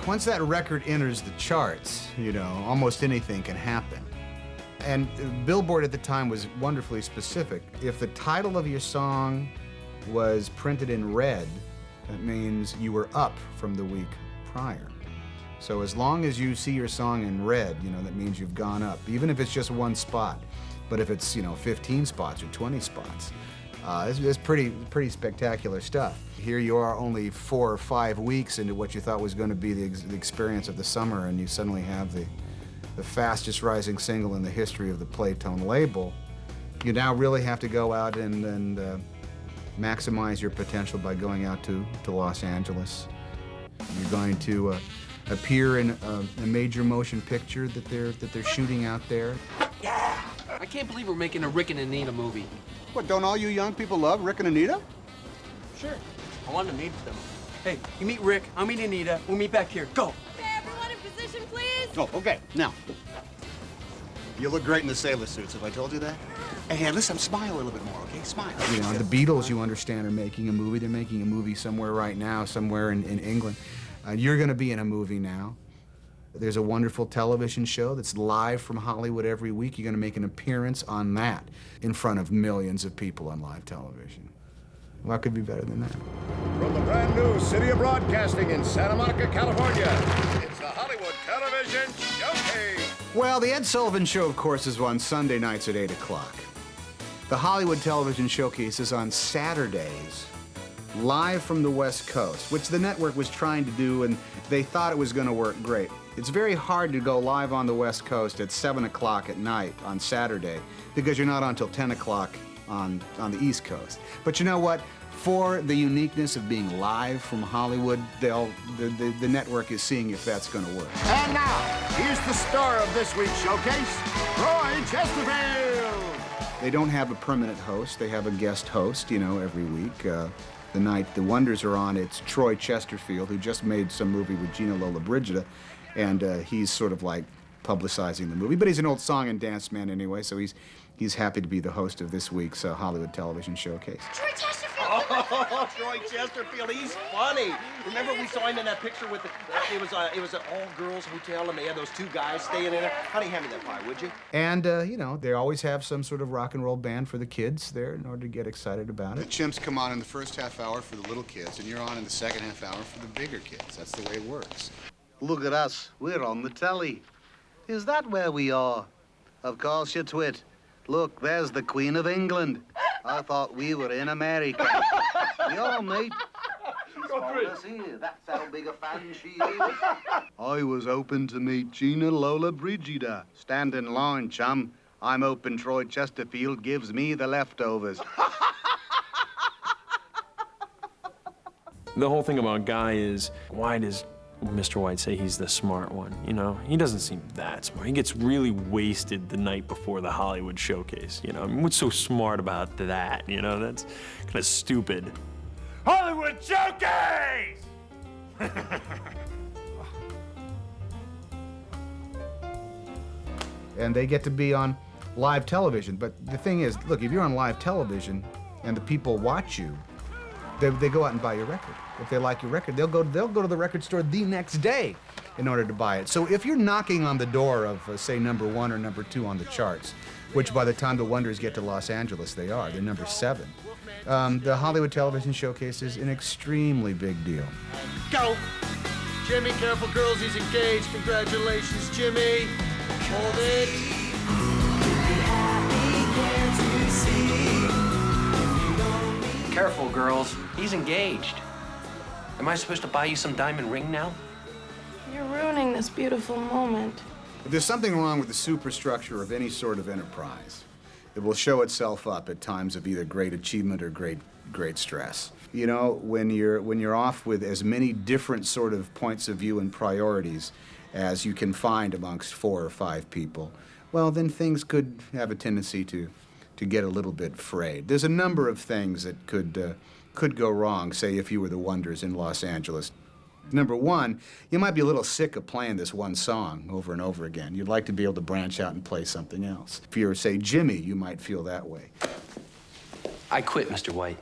Once that record enters the charts, almost anything can happen. And Billboard at the time was wonderfully specific. If the title of your song was printed in red, that means you were up from the week prior. So as long as you see your song in red, that means you've gone up, even if it's just one spot. But if it's, 15 spots or 20 spots, it's pretty spectacular stuff. Here you are only 4 or 5 weeks into what you thought was going to be the experience of the summer, and you suddenly have the fastest rising single in the history of the Playtone label. You now really have to go out and maximize your potential by going out to Los Angeles. You're going to appear in a major motion picture that they're shooting out there. Yeah! I can't believe we're making a Rick and Anita movie. What, don't all you young people love Rick and Anita? Sure. I want to meet them. Hey, you meet Rick, I'll meet Anita, we'll meet back here. Go! Okay, everyone in position, please. Oh, okay. Now, You look great in the sailor suits. Have I told you that? Hey, listen, smile a little bit more, okay? Smile. You know, the Beatles, you understand, are making a movie. They're making a movie somewhere right now, somewhere in England. You're going to be in a movie now. There's a wonderful television show that's live from Hollywood every week. You're going to make an appearance on that in front of millions of people on live television. What could be better than that? From the brand new City of Broadcasting in Santa Monica, California, it's the Hollywood Television Showcase. Well, the Ed Sullivan Show, of course, is on Sunday nights at 8 o'clock. The Hollywood Television Showcase is on Saturdays, live from the West Coast, which the network was trying to do, and they thought it was going to work great. It's very hard to go live on the West Coast at 7 o'clock at night on Saturday because you're not on until 10 o'clock on the East Coast. But you know what? For the uniqueness of being live from Hollywood, the network is seeing if that's going to work. And now, here's the star of this week's showcase, Troy Chesterfield. They don't have a permanent host. They have a guest host, you know, every week. The night the Wonders are on, it's Troy Chesterfield, who just made some movie with Gina Lollobrigida, and he's sort of like publicizing the movie. But he's an old song and dance man anyway, so he's happy to be the host of this week's Hollywood Television Showcase. Troy Chesterfield! Oh, Troy Chesterfield, he's funny. Remember we saw him in that picture with it was an all-girls hotel, and they had those two guys staying in it. Honey, hand me that pie, would you? And, you know, they always have some sort of rock and roll band for the kids there in order to get excited about The it. chimps come on in the first half hour for the little kids, and you're on in the second half hour for the bigger kids. That's the way it works. Look at us. We're on the telly. Is that where we are? Of course, you twit. Look, there's the Queen of England. I thought we were in America. We are, mate. She's followed us here. That's how big a fan she is. I was hoping to meet Gina Lollobrigida. Stand in line, chum. I'm hoping Troy Chesterfield gives me the leftovers. The whole thing about Guy is, why does Mr. White say he's the smart one? You know, he doesn't seem that smart. He gets really wasted the night before the Hollywood Showcase. You know, I mean, what's so smart about that? You know, that's kind of stupid. Hollywood Showcase! And they get to be on live television. But the thing is, look, if you're on live television and the people watch you, they go out and buy your record. If they like your record, they'll go to the record store the next day in order to buy it. So if you're knocking on the door of, say, number 1 or number 2 on the charts, which by the time the Wonders get to Los Angeles, they are. They're number 7. The Hollywood Television Showcase is an extremely big deal. Go! Jimmy, careful, girls, he's engaged. Congratulations, Jimmy. Hold it. Careful, girls. He's engaged. Am I supposed to buy you some diamond ring now? You're ruining this beautiful moment. There's something wrong with the superstructure of any sort of enterprise. It will show itself up at times of either great achievement or great stress. You know, when you're off with as many different sort of points of view and priorities as you can find amongst 4 or 5 people, well, then things could have a tendency to get a little bit frayed. There's a number of things that could go wrong, say, if you were the Wonders in Los Angeles. Number 1, you might be a little sick of playing this one song over and over again. You'd like to be able to branch out and play something else. If you're, say, Jimmy, you might feel that way. I quit, Mr. White.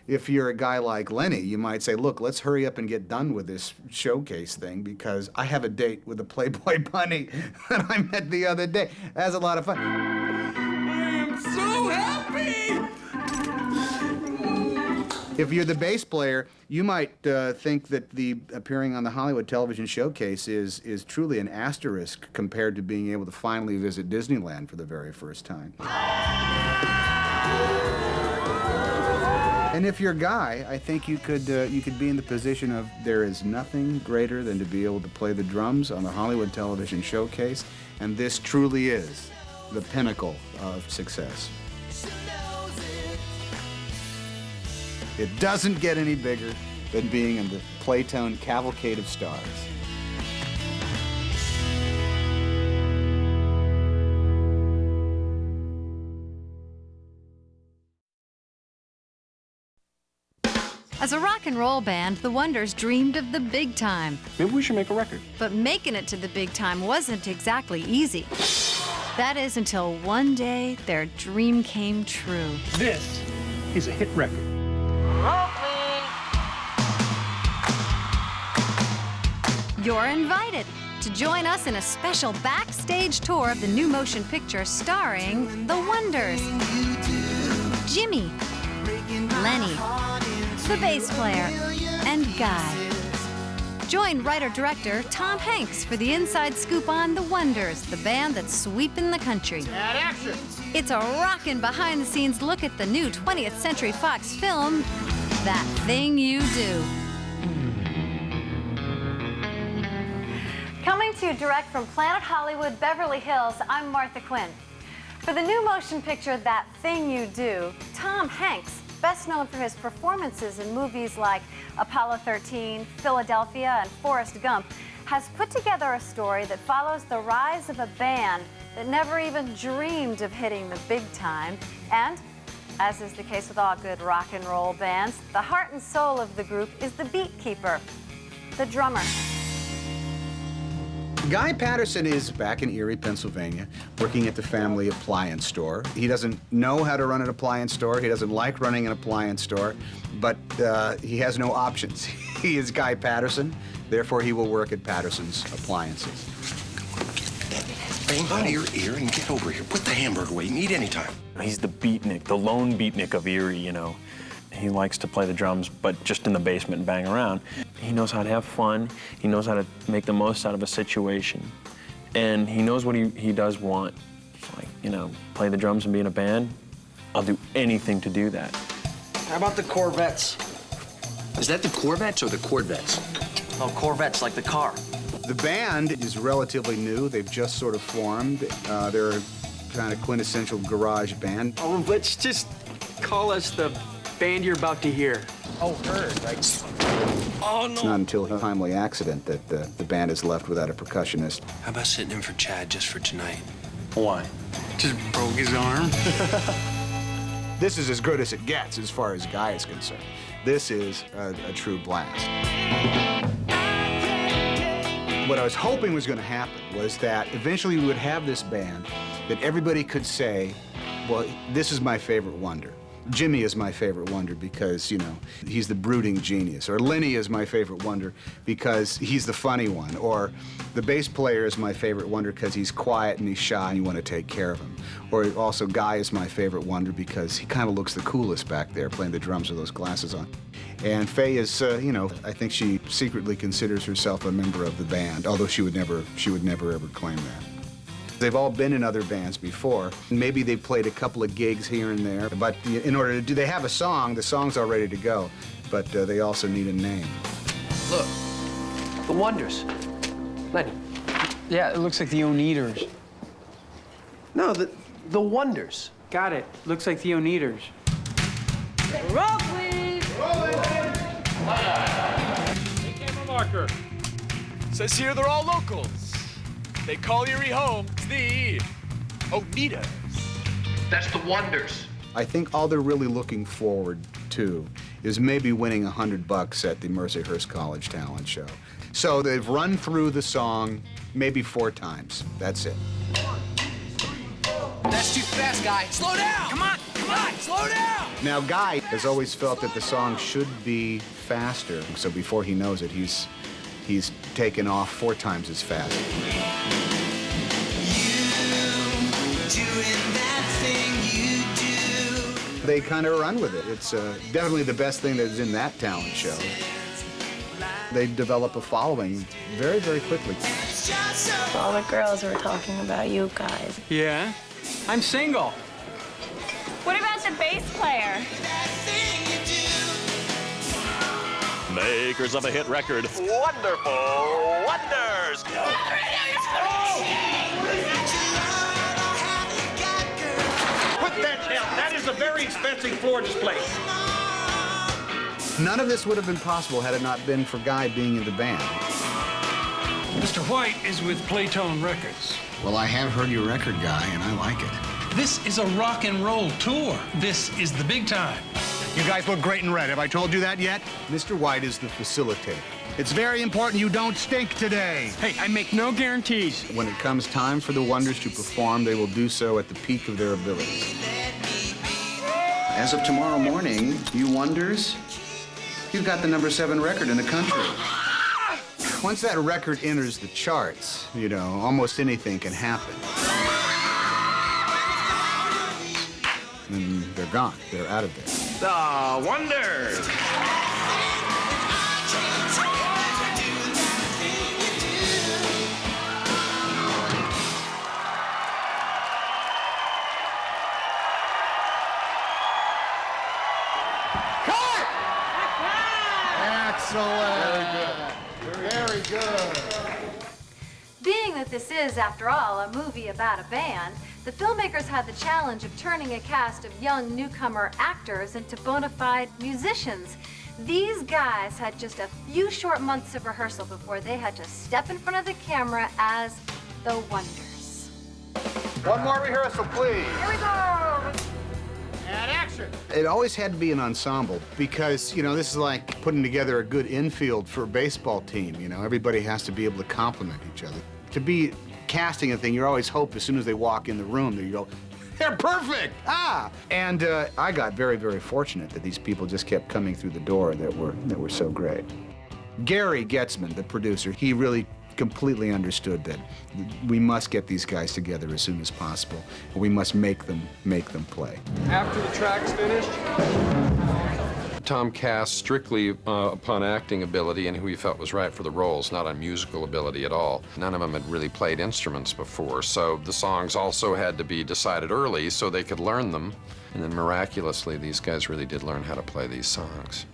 If you're a guy like Lenny, you might say, look, let's hurry up and get done with this showcase thing because I have a date with a Playboy bunny that I met the other day. That's a lot of fun. I am so happy! If you're the bass player, you might think that the appearing on the Hollywood Television Showcase is truly an asterisk compared to being able to finally visit Disneyland for the very first time. And if you're a guy, I think you could be in the position of there is nothing greater than to be able to play the drums on the Hollywood Television Showcase, and this truly is the pinnacle of success. It doesn't get any bigger than being in the Playtone Cavalcade of Stars. As a rock and roll band, the Wonders dreamed of the big time. Maybe we should make a record. But making it to the big time wasn't exactly easy. That is until one day their dream came true. This is a hit record. You're invited to join us in a special backstage tour of the new motion picture starring the Wonders. Jimmy, Lenny, the bass player, and Guy. Join writer-director Tom Hanks for the inside scoop on The Wonders, the band that's sweeping the country. And action! It's a rockin' behind-the-scenes look at the new 20th Century Fox film, That Thing You Do. Coming to you direct from Planet Hollywood, Beverly Hills, I'm Martha Quinn. For the new motion picture, That Thing You Do, Tom Hanks, best known for his performances in movies like Apollo 13, Philadelphia, and Forrest Gump, has put together a story that follows the rise of a band that never even dreamed of hitting the big time. And, as is the case with all good rock and roll bands, the heart and soul of the group is the beat keeper, the drummer. Guy Patterson is back in Erie, Pennsylvania, working at the family appliance store. He doesn't know how to run an appliance store. He doesn't like running an appliance store, but he has no options. He is Guy Patterson, therefore he will work at Patterson's Appliances. Bang out of your ear and get over here. Put the hamburger away. You can eat anytime. He's the beatnik, the lone beatnik of Erie, you know. He likes to play the drums, but just in the basement and bang around. He knows how to have fun. He knows how to make the most out of a situation. And he knows what he does want. Like, you know, play the drums and be in a band. I'll do anything to do that. How about the Corvettes? Is that the Corvettes or the Corvettes? Oh, Corvettes, like the car. The band is relatively new. They've just sort of formed. They're a kind of quintessential garage band. Oh, let's just call us the band you're about to hear. Oh, heard, right? Oh, no. It's not until a timely accident that the band is left without a percussionist. How about sitting in for Chad just for tonight? Why? Just broke his arm. This is as good as it gets as far as Guy is concerned. This is a true blast. What I was hoping was going to happen was that eventually we would have this band that everybody could say, well, this is my favorite Wonder. Jimmy is my favorite Wonder because, you know, he's the brooding genius. Or Lenny is my favorite Wonder because he's the funny one. Or the bass player is my favorite Wonder because he's quiet and he's shy and you want to take care of him. Or also Guy is my favorite Wonder because he kind of looks the coolest back there playing the drums with those glasses on. And Faye is, you know, I think she secretly considers herself a member of the band, although she would never ever claim that. They've all been in other bands before. Maybe they've played a couple of gigs here and there, but in order to do, they have a song, the song's all ready to go, but they also need a name. Look, the Wonders. Lenny. Yeah, it looks like the Oneaters. No, the Wonders. Got it. Looks like the Oneaters. Roll, please. Hey, camera marker. Says here they're all locals. They call Erie home. It's the Oneaters. That's the Wonders. I think all they're really looking forward to is maybe winning $100 at the Mercyhurst College Talent Show. So they've run through the song maybe 4 times. That's it. That's too fast, Guy. Slow down! Come on! Come on! Slow down! Now, Guy has always felt that the song should be faster, so before he knows it, he's taken off 4 times as fast. They kind of run with it. It's definitely the best thing that's in that talent show. They develop a following very, very quickly. All the girls were talking about you guys. Yeah? I'm single. What about the bass player? Makers of a hit record. Wonderful Wonders! Put that down. That is a very expensive floor display. None of this would have been possible had it not been for Guy being in the band. Mr. White is with Playtone Records. Well, I have heard your record, Guy, and I like it. This is a rock and roll tour. This is the big time. You guys look great in red. Have I told you that yet? Mr. White is the facilitator. It's very important you don't stink today. Hey, I make no guarantees. When it comes time for the Wonders to perform, they will do so at the peak of their abilities. As of tomorrow morning, you Wonders, you've got the #7 record in the country. Once that record enters the charts, you know, almost anything can happen. And they're gone. They're out of there. The Wonders. Excellent. Very good. Being that this is, after all, a movie about a band, the filmmakers had the challenge of turning a cast of young newcomer actors into bona fide musicians. These guys had just a few short months of rehearsal before they had to step in front of the camera as the Wonders. One more rehearsal, please. Here we go! And action! It always had to be an ensemble because, you know, this is like putting together a good infield for a baseball team, you know? Everybody has to be able to complement each other. To be casting a thing, you always hope as soon as they walk in the room that you go, they're perfect! Ah! And I got very, very fortunate that these people just kept coming through the door that were so great. Gary Getzman, the producer, he really completely understood that we must get these guys together as soon as possible. And we must make them play. After the track's finished, Tom cast strictly upon acting ability and who he felt was right for the roles, not on musical ability at all. None of them had really played instruments before, so the songs also had to be decided early so they could learn them. And then miraculously, these guys really did learn how to play these songs.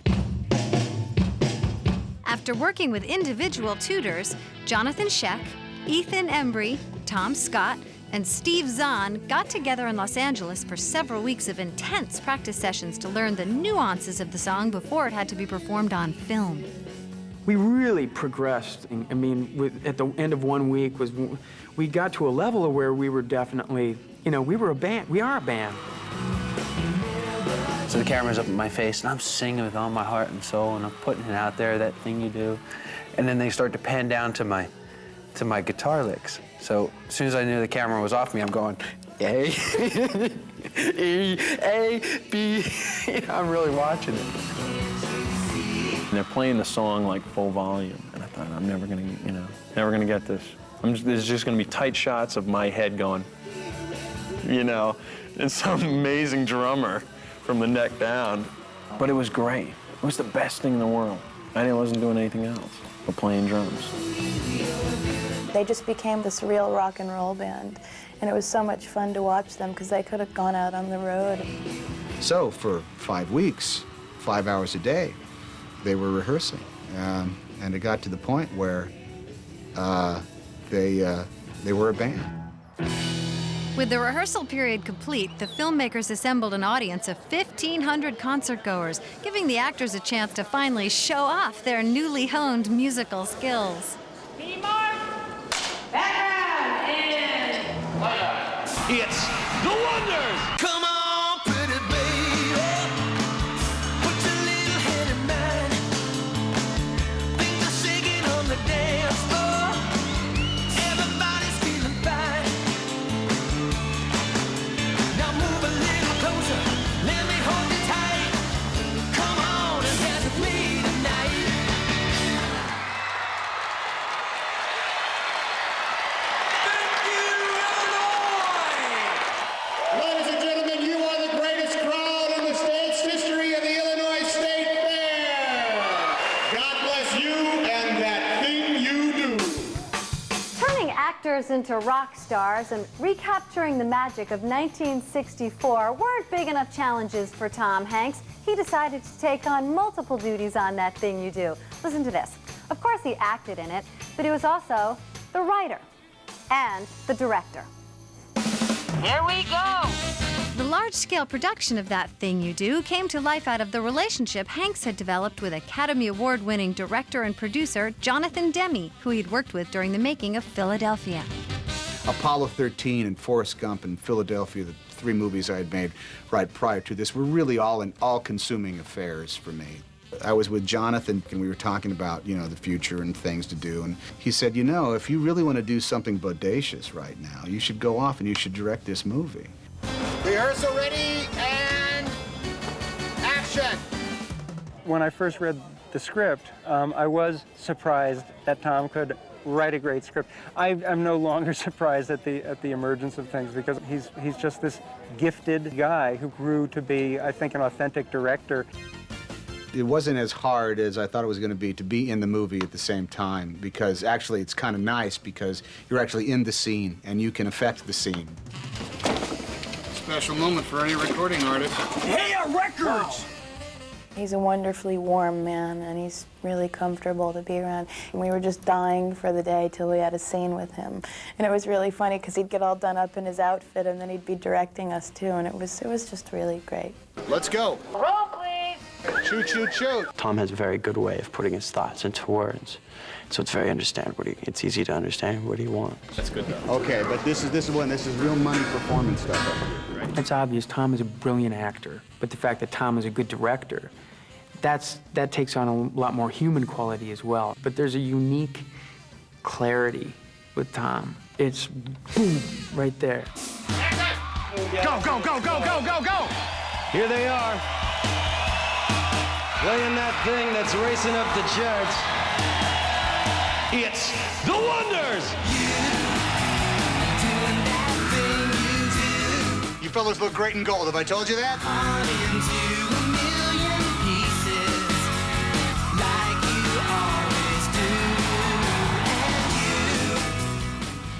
After working with individual tutors, Jonathan Sheck, Ethan Embry, Tom Scott, and Steve Zahn got together in Los Angeles for several weeks of intense practice sessions to learn the nuances of the song before it had to be performed on film. We really progressed. I mean, at the end of 1 week, we got to a level where we were definitely, you know, we were a band. We are a band. So the camera's up in my face, and I'm singing with all my heart and soul, and I'm putting it out there, that thing you do. And then they start to pan down to my guitar licks. So as soon as I knew the camera was off me, I'm going, A, E, A, B. I'm really watching it. And they're playing the song like full volume, and I thought, I'm never gonna, you know, never gonna get this. There's just gonna be tight shots of my head going, you know, and some amazing drummer from the neck down. But it was great. It was the best thing in the world. I wasn't doing anything else but playing drums. They just became this real rock and roll band, and it was so much fun to watch them because they could have gone out on the road. So for 5 weeks, 5 hours a day, they were rehearsing. And it got to the point where they were a band. With the rehearsal period complete, the filmmakers assembled an audience of 1,500 concertgoers, giving the actors a chance to finally show off their newly honed musical skills. It's the Wonders! Come on, pretty baby. Put your little head in mine. Things are shaking on the dance floor. Everybody's feeling fine. Now move a little closer. Let me hold you tight. Come on and dance with me tonight. Ladies and gentlemen, you are the greatest crowd in the state's history of the Illinois State Fair. God bless you and that thing you do. Turning actors into rock stars and recapturing the magic of 1964 weren't big enough challenges for Tom Hanks. He decided to take on multiple duties on That Thing You Do. Listen to this. Of course, he acted in it, but he was also the writer and the director. Here we go. The large-scale production of That Thing You Do came to life out of the relationship Hanks had developed with Academy Award-winning director and producer Jonathan Demme, who he'd worked with during the making of Philadelphia. Apollo 13 and Forrest Gump and Philadelphia, the 3 movies I had made right prior to this were really all-consuming affairs for me. I was with Jonathan, and we were talking about, you know, the future and things to do, and he said, you know, if you really want to do something bodacious right now, you should go off and you should direct this movie. Rehearsal ready, and action! When I first read the script, I was surprised that Tom could write a great script. I'm no longer surprised at the emergence of things, because he's just this gifted guy who grew to be, I think, an authentic director. It wasn't as hard as I thought it was going to be in the movie at the same time, because actually it's kind of nice because you're actually in the scene and you can affect the scene. Special moment for any recording artist. Hey, records! He's a wonderfully warm man, and he's really comfortable to be around. And we were just dying for the day till we had a scene with him. And it was really funny because he'd get all done up in his outfit, and then he'd be directing us too, and it was just really great. Let's go. Roll, please. Shoot, shoot, shoot. Tom has a very good way of putting his thoughts into words, so it's very it's easy to understand what he wants. That's good though. Okay, but this is real money performance stuff. Right. It's obvious Tom is a brilliant actor, but the fact that Tom is a good director, that takes on a lot more human quality as well. But there's a unique clarity with Tom. It's boom, right there. Go, go, go, go, go, go, go! Here they are, playing that thing that's racing up the charts. It's The Wonders! You fellas look great in gold. Have I told you that?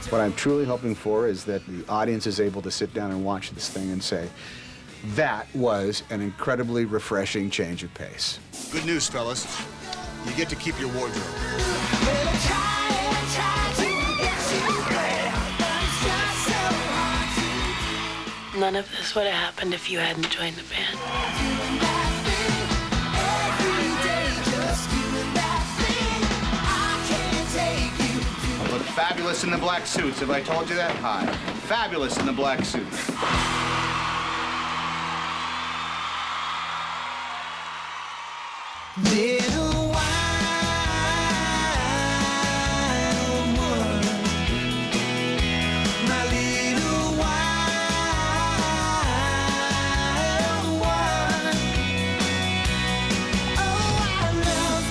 What I'm truly hoping for is that the audience is able to sit down and watch this thing and say, that was an incredibly refreshing change of pace. Good news, fellas. You get to keep your wardrobe. None of this would have happened if you hadn't joined the band. Look fabulous in the black suits. Have I told you that? Hi. Fabulous in the black suits. Little wild one, my little wild one. Oh, I love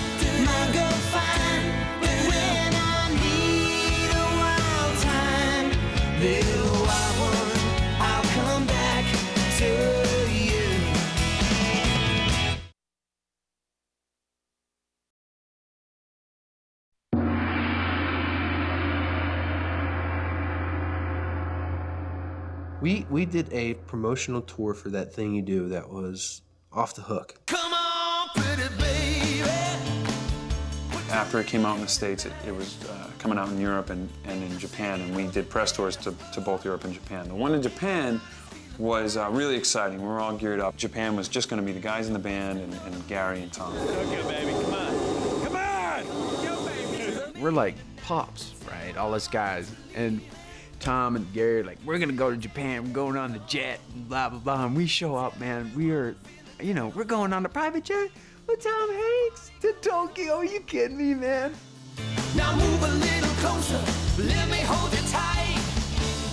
my girl fine, but when I need a wild time, little wild one, I'll come back to you. We did a promotional tour for That Thing You Do that was off the hook. Come on, pretty baby. After it came out in the States, it was coming out in Europe and in Japan, and we did press tours to both Europe and Japan. The one in Japan was really exciting. We were all geared up. Japan was just going to be the guys in the band and Gary and Tom. Okay, baby, come on. Come on! Go, baby! We're like pops, right? All us guys. And Tom and Gary are like, we're gonna go to Japan, we're going on the jet, and blah, blah, blah. And we show up, man. We are, you know, we're going on the private jet with Tom Hanks to Tokyo. Are you kidding me, man? Now move a little closer, let me hold you tight.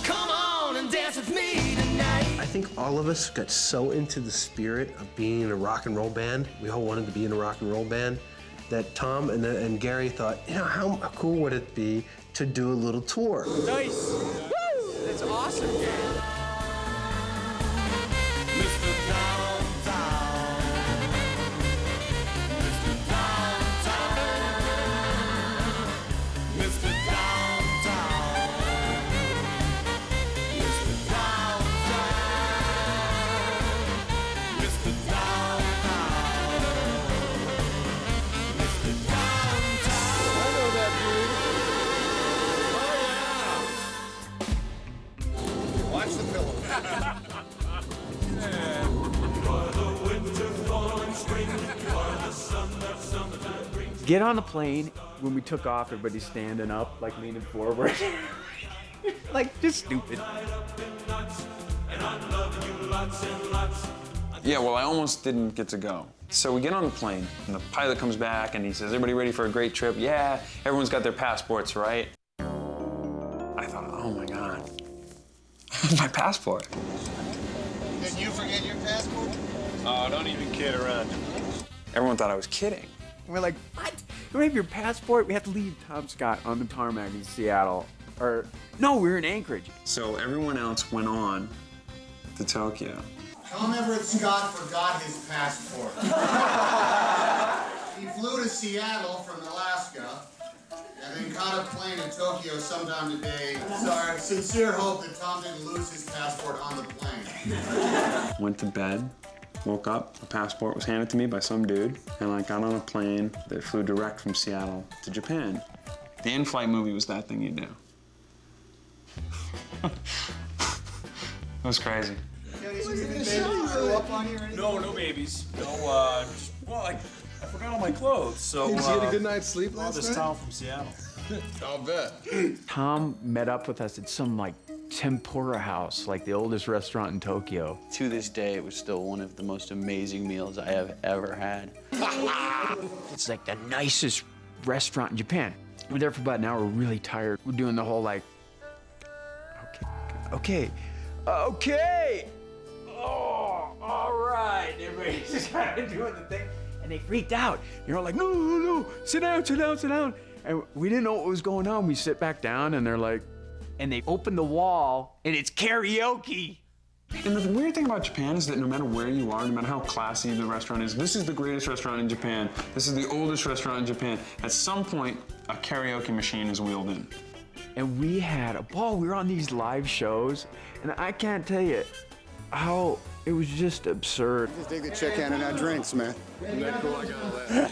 Come on and dance with me tonight. I think all of us got so into the spirit of being in a rock and roll band, we all wanted to be in a rock and roll band, that Tom and Gary thought, you know, how cool would it be to do a little tour? Nice. Woo! That's awesome. Mr. Downtown. Mr. Downtown. Mr. Downtown. Mr. Downtown. Mr. Downtown. Mr. Downtown. I know that dude. Watch the pillow. Get on the plane. When we took off, everybody's standing up, like leaning forward. Like, just stupid. And Yeah, well, I almost didn't get to go. So we get on the plane, and the pilot comes back, and he says, everybody ready for a great trip? Yeah, everyone's got their passports, right? I thought, oh my God, my passport. Did you forget your passport? Oh, don't even kid around. Everyone thought I was kidding. We're like, what? You don't have your passport? We have to leave Tom Scott on the tarmac in Seattle. Or, no, we were in Anchorage. So everyone else went on to Tokyo. Tom Everett Scott forgot his passport. He flew to Seattle from Alaska and then caught a plane in Tokyo sometime today. So our sincere hope that Tom didn't lose his passport on the plane. Went to bed, woke up, the passport was handed to me by some dude, and I got on a plane that flew direct from Seattle to Japan. The in-flight movie was that thing you do. It was crazy. No babies. No, well, I forgot all my clothes, so... Did you get a good night's sleep last this night? towel from Seattle. I'll bet. Tom met up with us at some, like, tempura house, like the oldest restaurant in Tokyo. To this day, it was still one of the most amazing meals I have ever had. It's like the nicest restaurant in Japan. We're there for about an hour, we're really tired. We're doing the whole, like, okay. Oh, all right. Everybody's just kind of doing the thing. And they freaked out. You're all like, no, sit down. And we didn't know what was going on. We sit back down and they're like, and they open the wall and it's karaoke. And the weird thing about Japan is that no matter where you are, no matter how classy the restaurant is, this is the greatest restaurant in Japan, this is the oldest restaurant in Japan, at some point, a karaoke machine is wheeled in. And we had a ball. We were on these live shows, and I can't tell you how it was just absurd. Just take the chick handing out drinks, man. Isn't that cool? I got all that.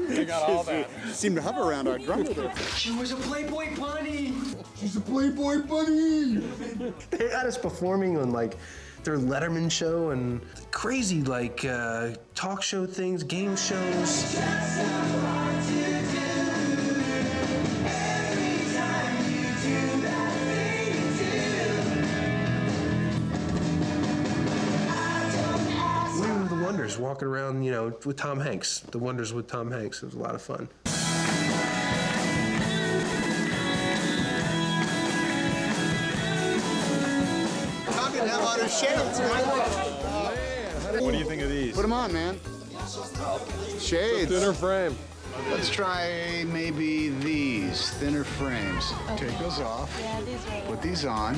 I got all that. Seemed to hover around our drummer there. She was a Playboy bunny. She's a Playboy bunny. They had us performing on like their Letterman show and crazy like talk show things, game shows. Wonders, walking around, you know, with Tom Hanks. The Wonders with Tom Hanks. It was a lot of fun. Tom didn't have on his shades. What do you think of these? Put them on, man. Shades. Thinner frame. Let's try maybe these thinner frames. Take those off. Yeah, these are. Put these on.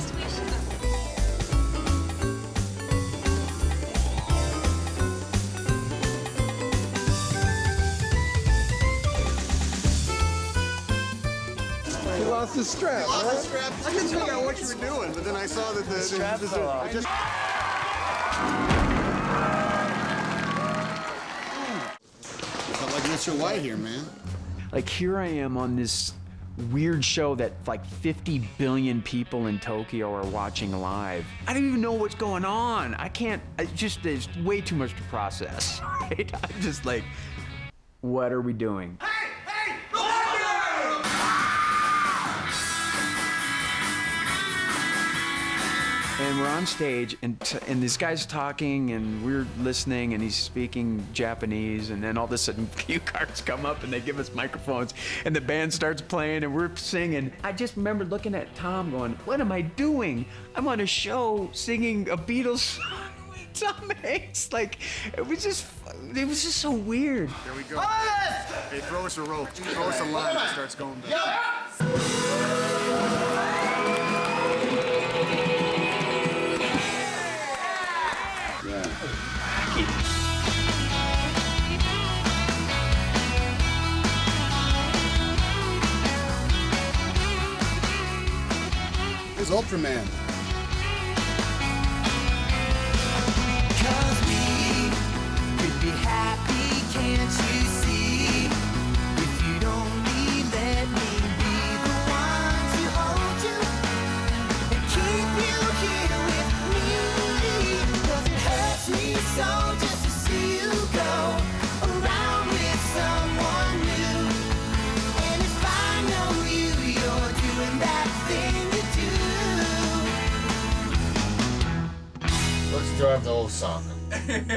He lost his strap. I couldn't figure out what you were doing, but then I saw that the strap fell off. Felt like Mr. White here, man. Like, here I am on this weird show that like 50 billion people in Tokyo are watching live. I don't even know what's going on. There's way too much to process, right? I'm just like, what are we doing? And we're on stage, and this guy's talking, and we're listening, and he's speaking Japanese, and then all of a sudden, cue cards come up, and they give us microphones, and the band starts playing, and we're singing. I just remember looking at Tom going, what am I doing? I'm on a show singing a Beatles song with Tom Hanks. Like, it was just so weird. There we go. Hey, throw us a rope. Throw us a line. It starts going down. Here's Ultraman. Cause we could be happy, can't you see? If you'd only let me be the one to hold you and keep you here with me. Cause it hurts me so just to see you go around with someone new. And if I know you, you're doing that thing you do. drive the whole socket. And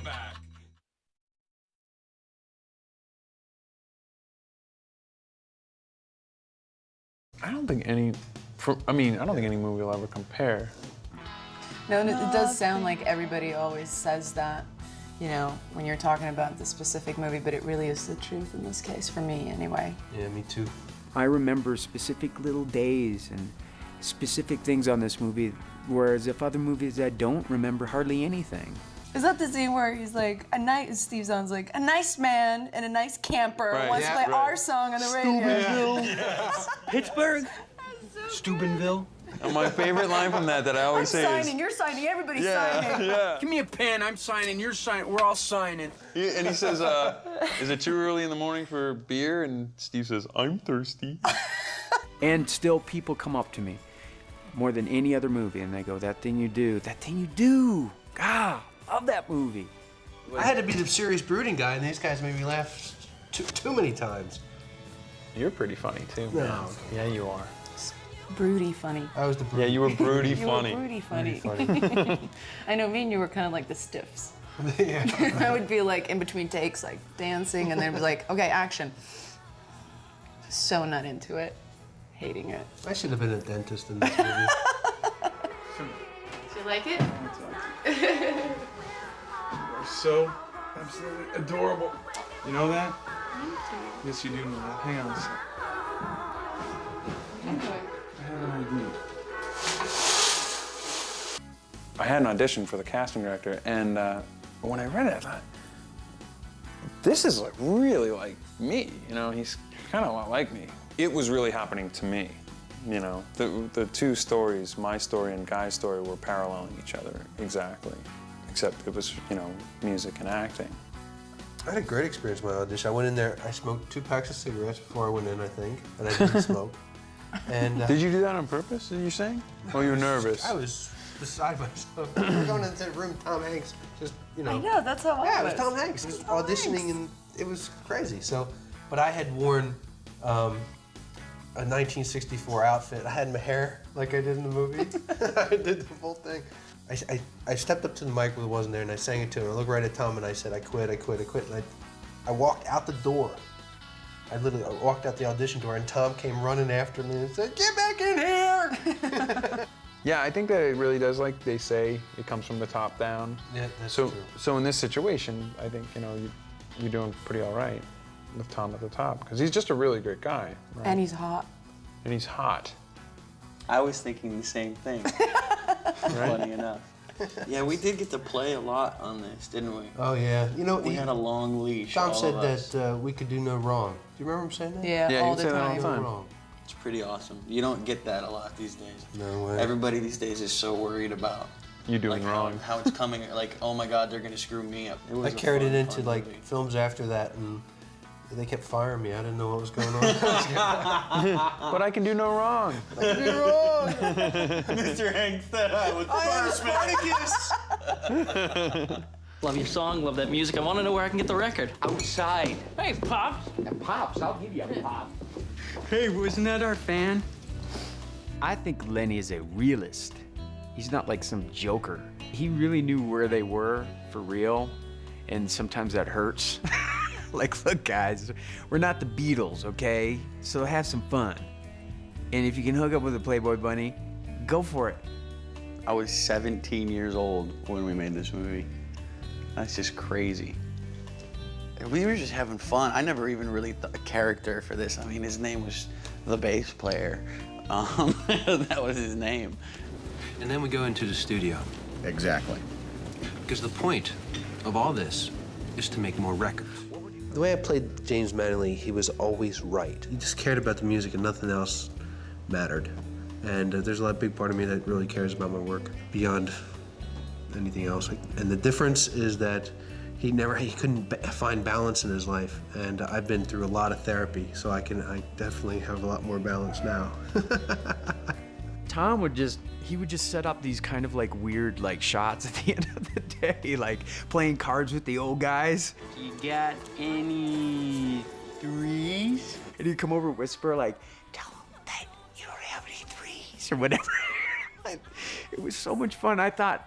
back. I don't think any movie will ever compare. No, and it does sound like everybody always says that, you know, when you're talking about the specific movie, but it really is the truth in this case, for me anyway. Yeah, me too. I remember specific little days and specific things on this movie, whereas if other movies I don't remember hardly anything. Is that the scene where he's like, Steve Zahn's like, a nice man and a nice camper wants to play our song on the radio? Steubenville. Yes. Pittsburgh. Steubenville. And my favorite line from that I always say signing, you're signing, everybody's signing. Yeah. Give me a pen, I'm signing, you're signing, we're all signing. And he says, is it too early in the morning for beer? And Steve says, I'm thirsty. And still people come up to me more than any other movie and they go, that thing you do. Ah, love that movie. I had to be the serious brooding guy, and these guys made me laugh too many times. You're pretty funny too, man. No. Yeah, you are. Broody funny. I was the broody. Yeah, you were broody You funny. were broody funny. I know, me and you were kind of like the stiffs. Yeah. I would be like in between takes, like dancing, and then be like, okay, action. So not into it, hating it. I should have been a dentist in this movie. Do you like it? You're so absolutely adorable. You know that? Yes, you do know that. Hang on a sec. I have an idea. I had an audition for the casting director, and when I read it, I thought, this is like really like me. You know, he's kind of a lot like me. It was really happening to me. You know, the two stories, my story and Guy's story, were paralleling each other exactly, except it was, you know, music and acting. I had a great experience with my audition. I went in there, I smoked 2 packs of cigarettes before I went in, I think, and I didn't smoke. And did you do that on purpose, did you say? Oh, you were nervous? I was beside myself. We're going into the room, Tom Hanks, just, you know. I know, that's how I Yeah, it was. was Tom Hanks just auditioning, and it was crazy. So, but I had worn a 1964 outfit. I had my hair like I did in the movie. I did the whole thing. I stepped up to the mic when it wasn't there, and I sang it to him. I looked right at Tom, and I said, I quit. And I walked out the door. I walked out the audition door, and Tom came running after me and said, get back in here! Yeah, I think that it really does, like they say, it comes from the top down. Yeah, that's so, true. So in this situation, I think, you know, you're doing pretty all right with Tom at the top, because he's just a really great guy. Right? And he's hot. And he's hot. I was thinking the same thing, funny enough. Yeah, we did get to play a lot on this, didn't we? Oh, yeah. You know, we had a long leash. Tom all said of us. that we could do no wrong. Do you remember him saying that? Yeah, all the time. No wrong. It's pretty awesome. You don't get that a lot these days. No way. Everybody these days is so worried about you doing wrong. How it's coming. Like, oh my God, they're gonna screw me up. It was I carried it into fun like movie. films after that, and they kept firing me. I didn't know what was going on. But I can do no wrong. I can do wrong. Mr. Hanks said I was Spartacus. Love your song, love that music. I want to know where I can get the record. Outside. Hey, Pops. Pops, I'll give you a pop. Hey, wasn't that our fan? I think Lenny is a realist. He's not like some joker. He really knew where they were for real, and sometimes that hurts. Like, look, guys, we're not the Beatles, okay? So have some fun. And if you can hook up with a Playboy bunny, go for it. I was 17 years old when we made this movie. That's just crazy. We were just having fun. I never even really thought a character for this. I mean, his name was the bass player. That was his name. And then we go into the studio. Exactly. Because the point of all this is to make more records. The way I played James Manley, he was always right. He just cared about the music and nothing else mattered. And there's a big part of me that really cares about my work beyond anything else. And the difference is that he couldn't find balance in his life. And I've been through a lot of therapy, so I definitely have a lot more balance now. Tom would just set up these kind of like weird like shots at the end of the day, like playing cards with the old guys. You got any threes? And he'd come over and whisper like, tell him that you don't have any threes or whatever. It was so much fun. I thought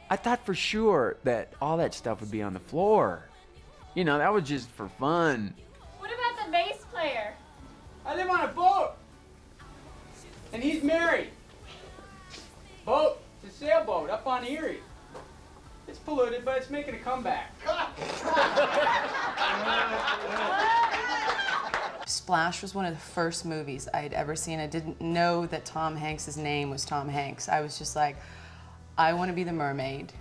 I thought for sure that all that stuff would be on the floor. You know, that was just for fun. What about the bass player? I live on a boat, and he's married. Boat, it's a sailboat up on Erie. It's polluted, but it's making a comeback. Splash was one of the first movies I had ever seen. I didn't know that Tom Hanks' name was Tom Hanks. I was just like, I want to be the mermaid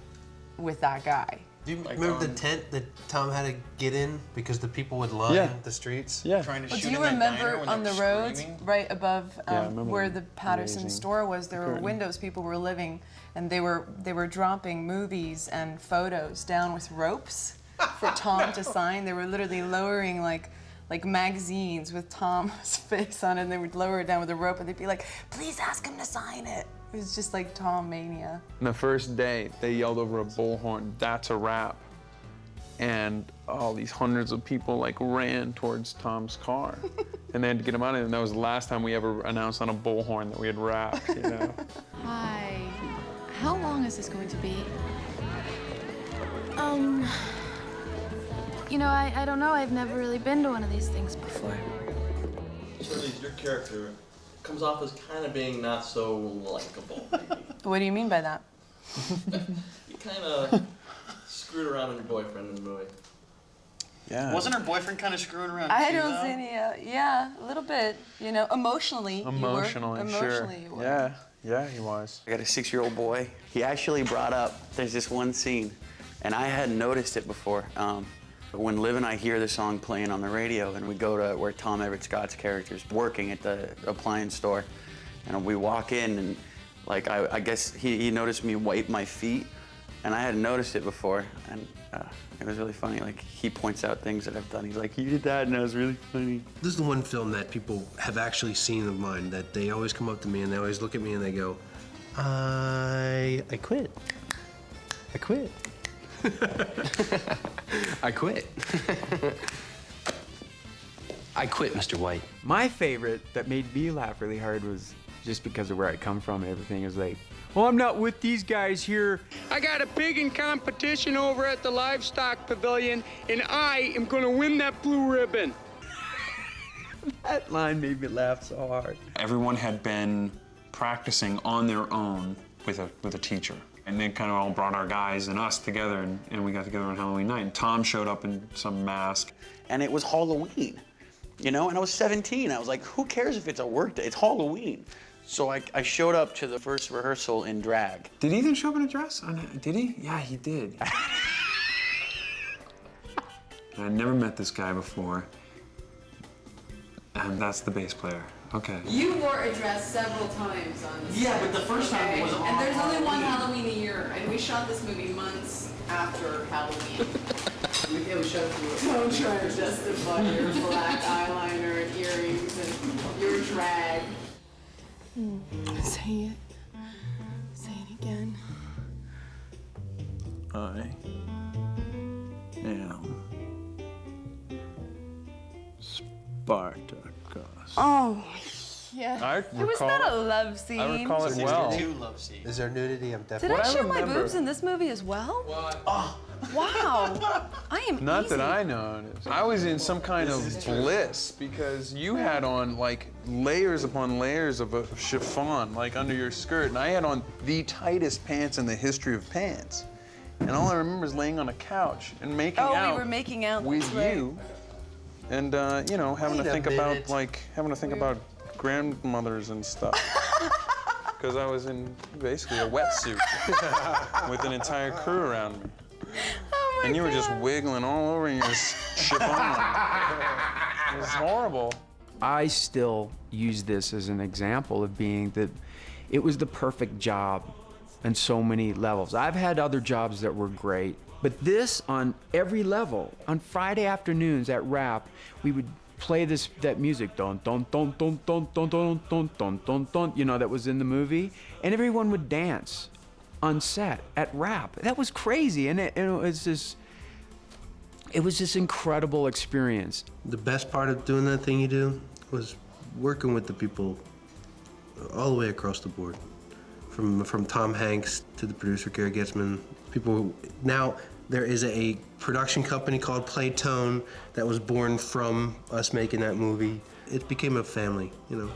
with that guy. Do you remember the tent that Tom had to get in because the people would line the streets? Yeah. Trying to Well, shoot do you in that remember diner when on they the were roads screaming? right above Yeah, I remember where them. the Patterson Amazing. store was, there were Curtain. windows people were living, and they were dropping movies and photos down with ropes for Tom to sign. They were literally lowering like magazines with Tom's face on it, and they would lower it down with a rope, and they'd be like, please ask him to sign it. It was just like Tom mania. And the first day, they yelled over a bullhorn, "That's a wrap." And all these hundreds of people like ran towards Tom's car. And they had to get him out of there. And that was the last time we ever announced on a bullhorn that we had wrapped, you know? Hi. How long is this going to be? You know, I don't know. I've never really been to one of these things before. Charlize, your character comes off as kind of being not so likable. What do you mean by that? You kind of screwed around on your boyfriend in the movie. Yeah. Wasn't her boyfriend kind of screwing around I too, don't though? see any, yeah, a little bit, you know, emotionally. Emotionally, you were. sure. Emotionally, you were. Yeah, yeah, he was. I got a 6-year-old boy. He actually brought up, there's this one scene, and I hadn't noticed it before. When Liv and I hear the song playing on the radio, and we go to where Tom Everett Scott's character's working at the appliance store, and we walk in, and like I guess he noticed me wipe my feet, and I hadn't noticed it before, and it was really funny. Like, he points out things that I've done. He's like, you did that, and that was really funny. This is the one film that people have actually seen of mine that they always come up to me and they always look at me and they go, I quit. I quit. I quit. I quit, Mr. White. My favorite that made me laugh really hard was just because of where I come from and everything. It was like, well, I'm not with these guys here. I got a pig in competition over at the livestock pavilion, and I am gonna win that blue ribbon. That line made me laugh so hard. Everyone had been practicing on their own with a teacher. And they kind of all brought our guys and us together, and we got together on Halloween night. And Tom showed up in some mask. And it was Halloween, you know? And I was 17. I was like, who cares if it's a work day? It's Halloween. So I showed up to the first rehearsal in drag. Did Ethan show up in a dress? Did he? Yeah, he did. I'd never met this guy before. And that's the bass player. Okay. You wore a dress several times on this. Yeah, but the first time it was on And there's only one Halloween. Halloween a year, and we shot this movie months after Halloween. It was shot through. Don't try to justify your black eyeliner and earrings and your drag. Say it. Say it again. I am Spartacus. Oh, yeah. I It was recall not a it. love scene. I recall it well. Two love scenes. Is there nudity? I'm Did definitely. I show my remember- boobs in this movie as well? Oh, wow. I am Not easy. that I noticed. I was in some kind of bliss because you had on like layers upon layers of a chiffon like under your skirt, and I had on the tightest pants in the history of pants. And all I remember is laying on a couch and making Oh, out we were making out. with that's right. you, and you know, having Wait to a think about minute. about grandmothers and stuff. Because I was in basically a wetsuit with an entire crew around me. Oh my And you were just God. wiggling all over in your chiffon. It was horrible. I still use this as an example of being that it was the perfect job on so many levels. I've had other jobs that were great, but this on every level. On Friday afternoons at Rap, we would play that music, dun dun dun dun dun dun dun dun dun dun dun, you know, that was in the movie, and everyone would dance on set at Rap. That was crazy, and it was this incredible experience. The best part of doing that thing you do was working with the people all the way across the board. from Tom Hanks to the producer Gary Getzman. Now there is a production company called Playtone that was born from us making that movie. It became a family, you know.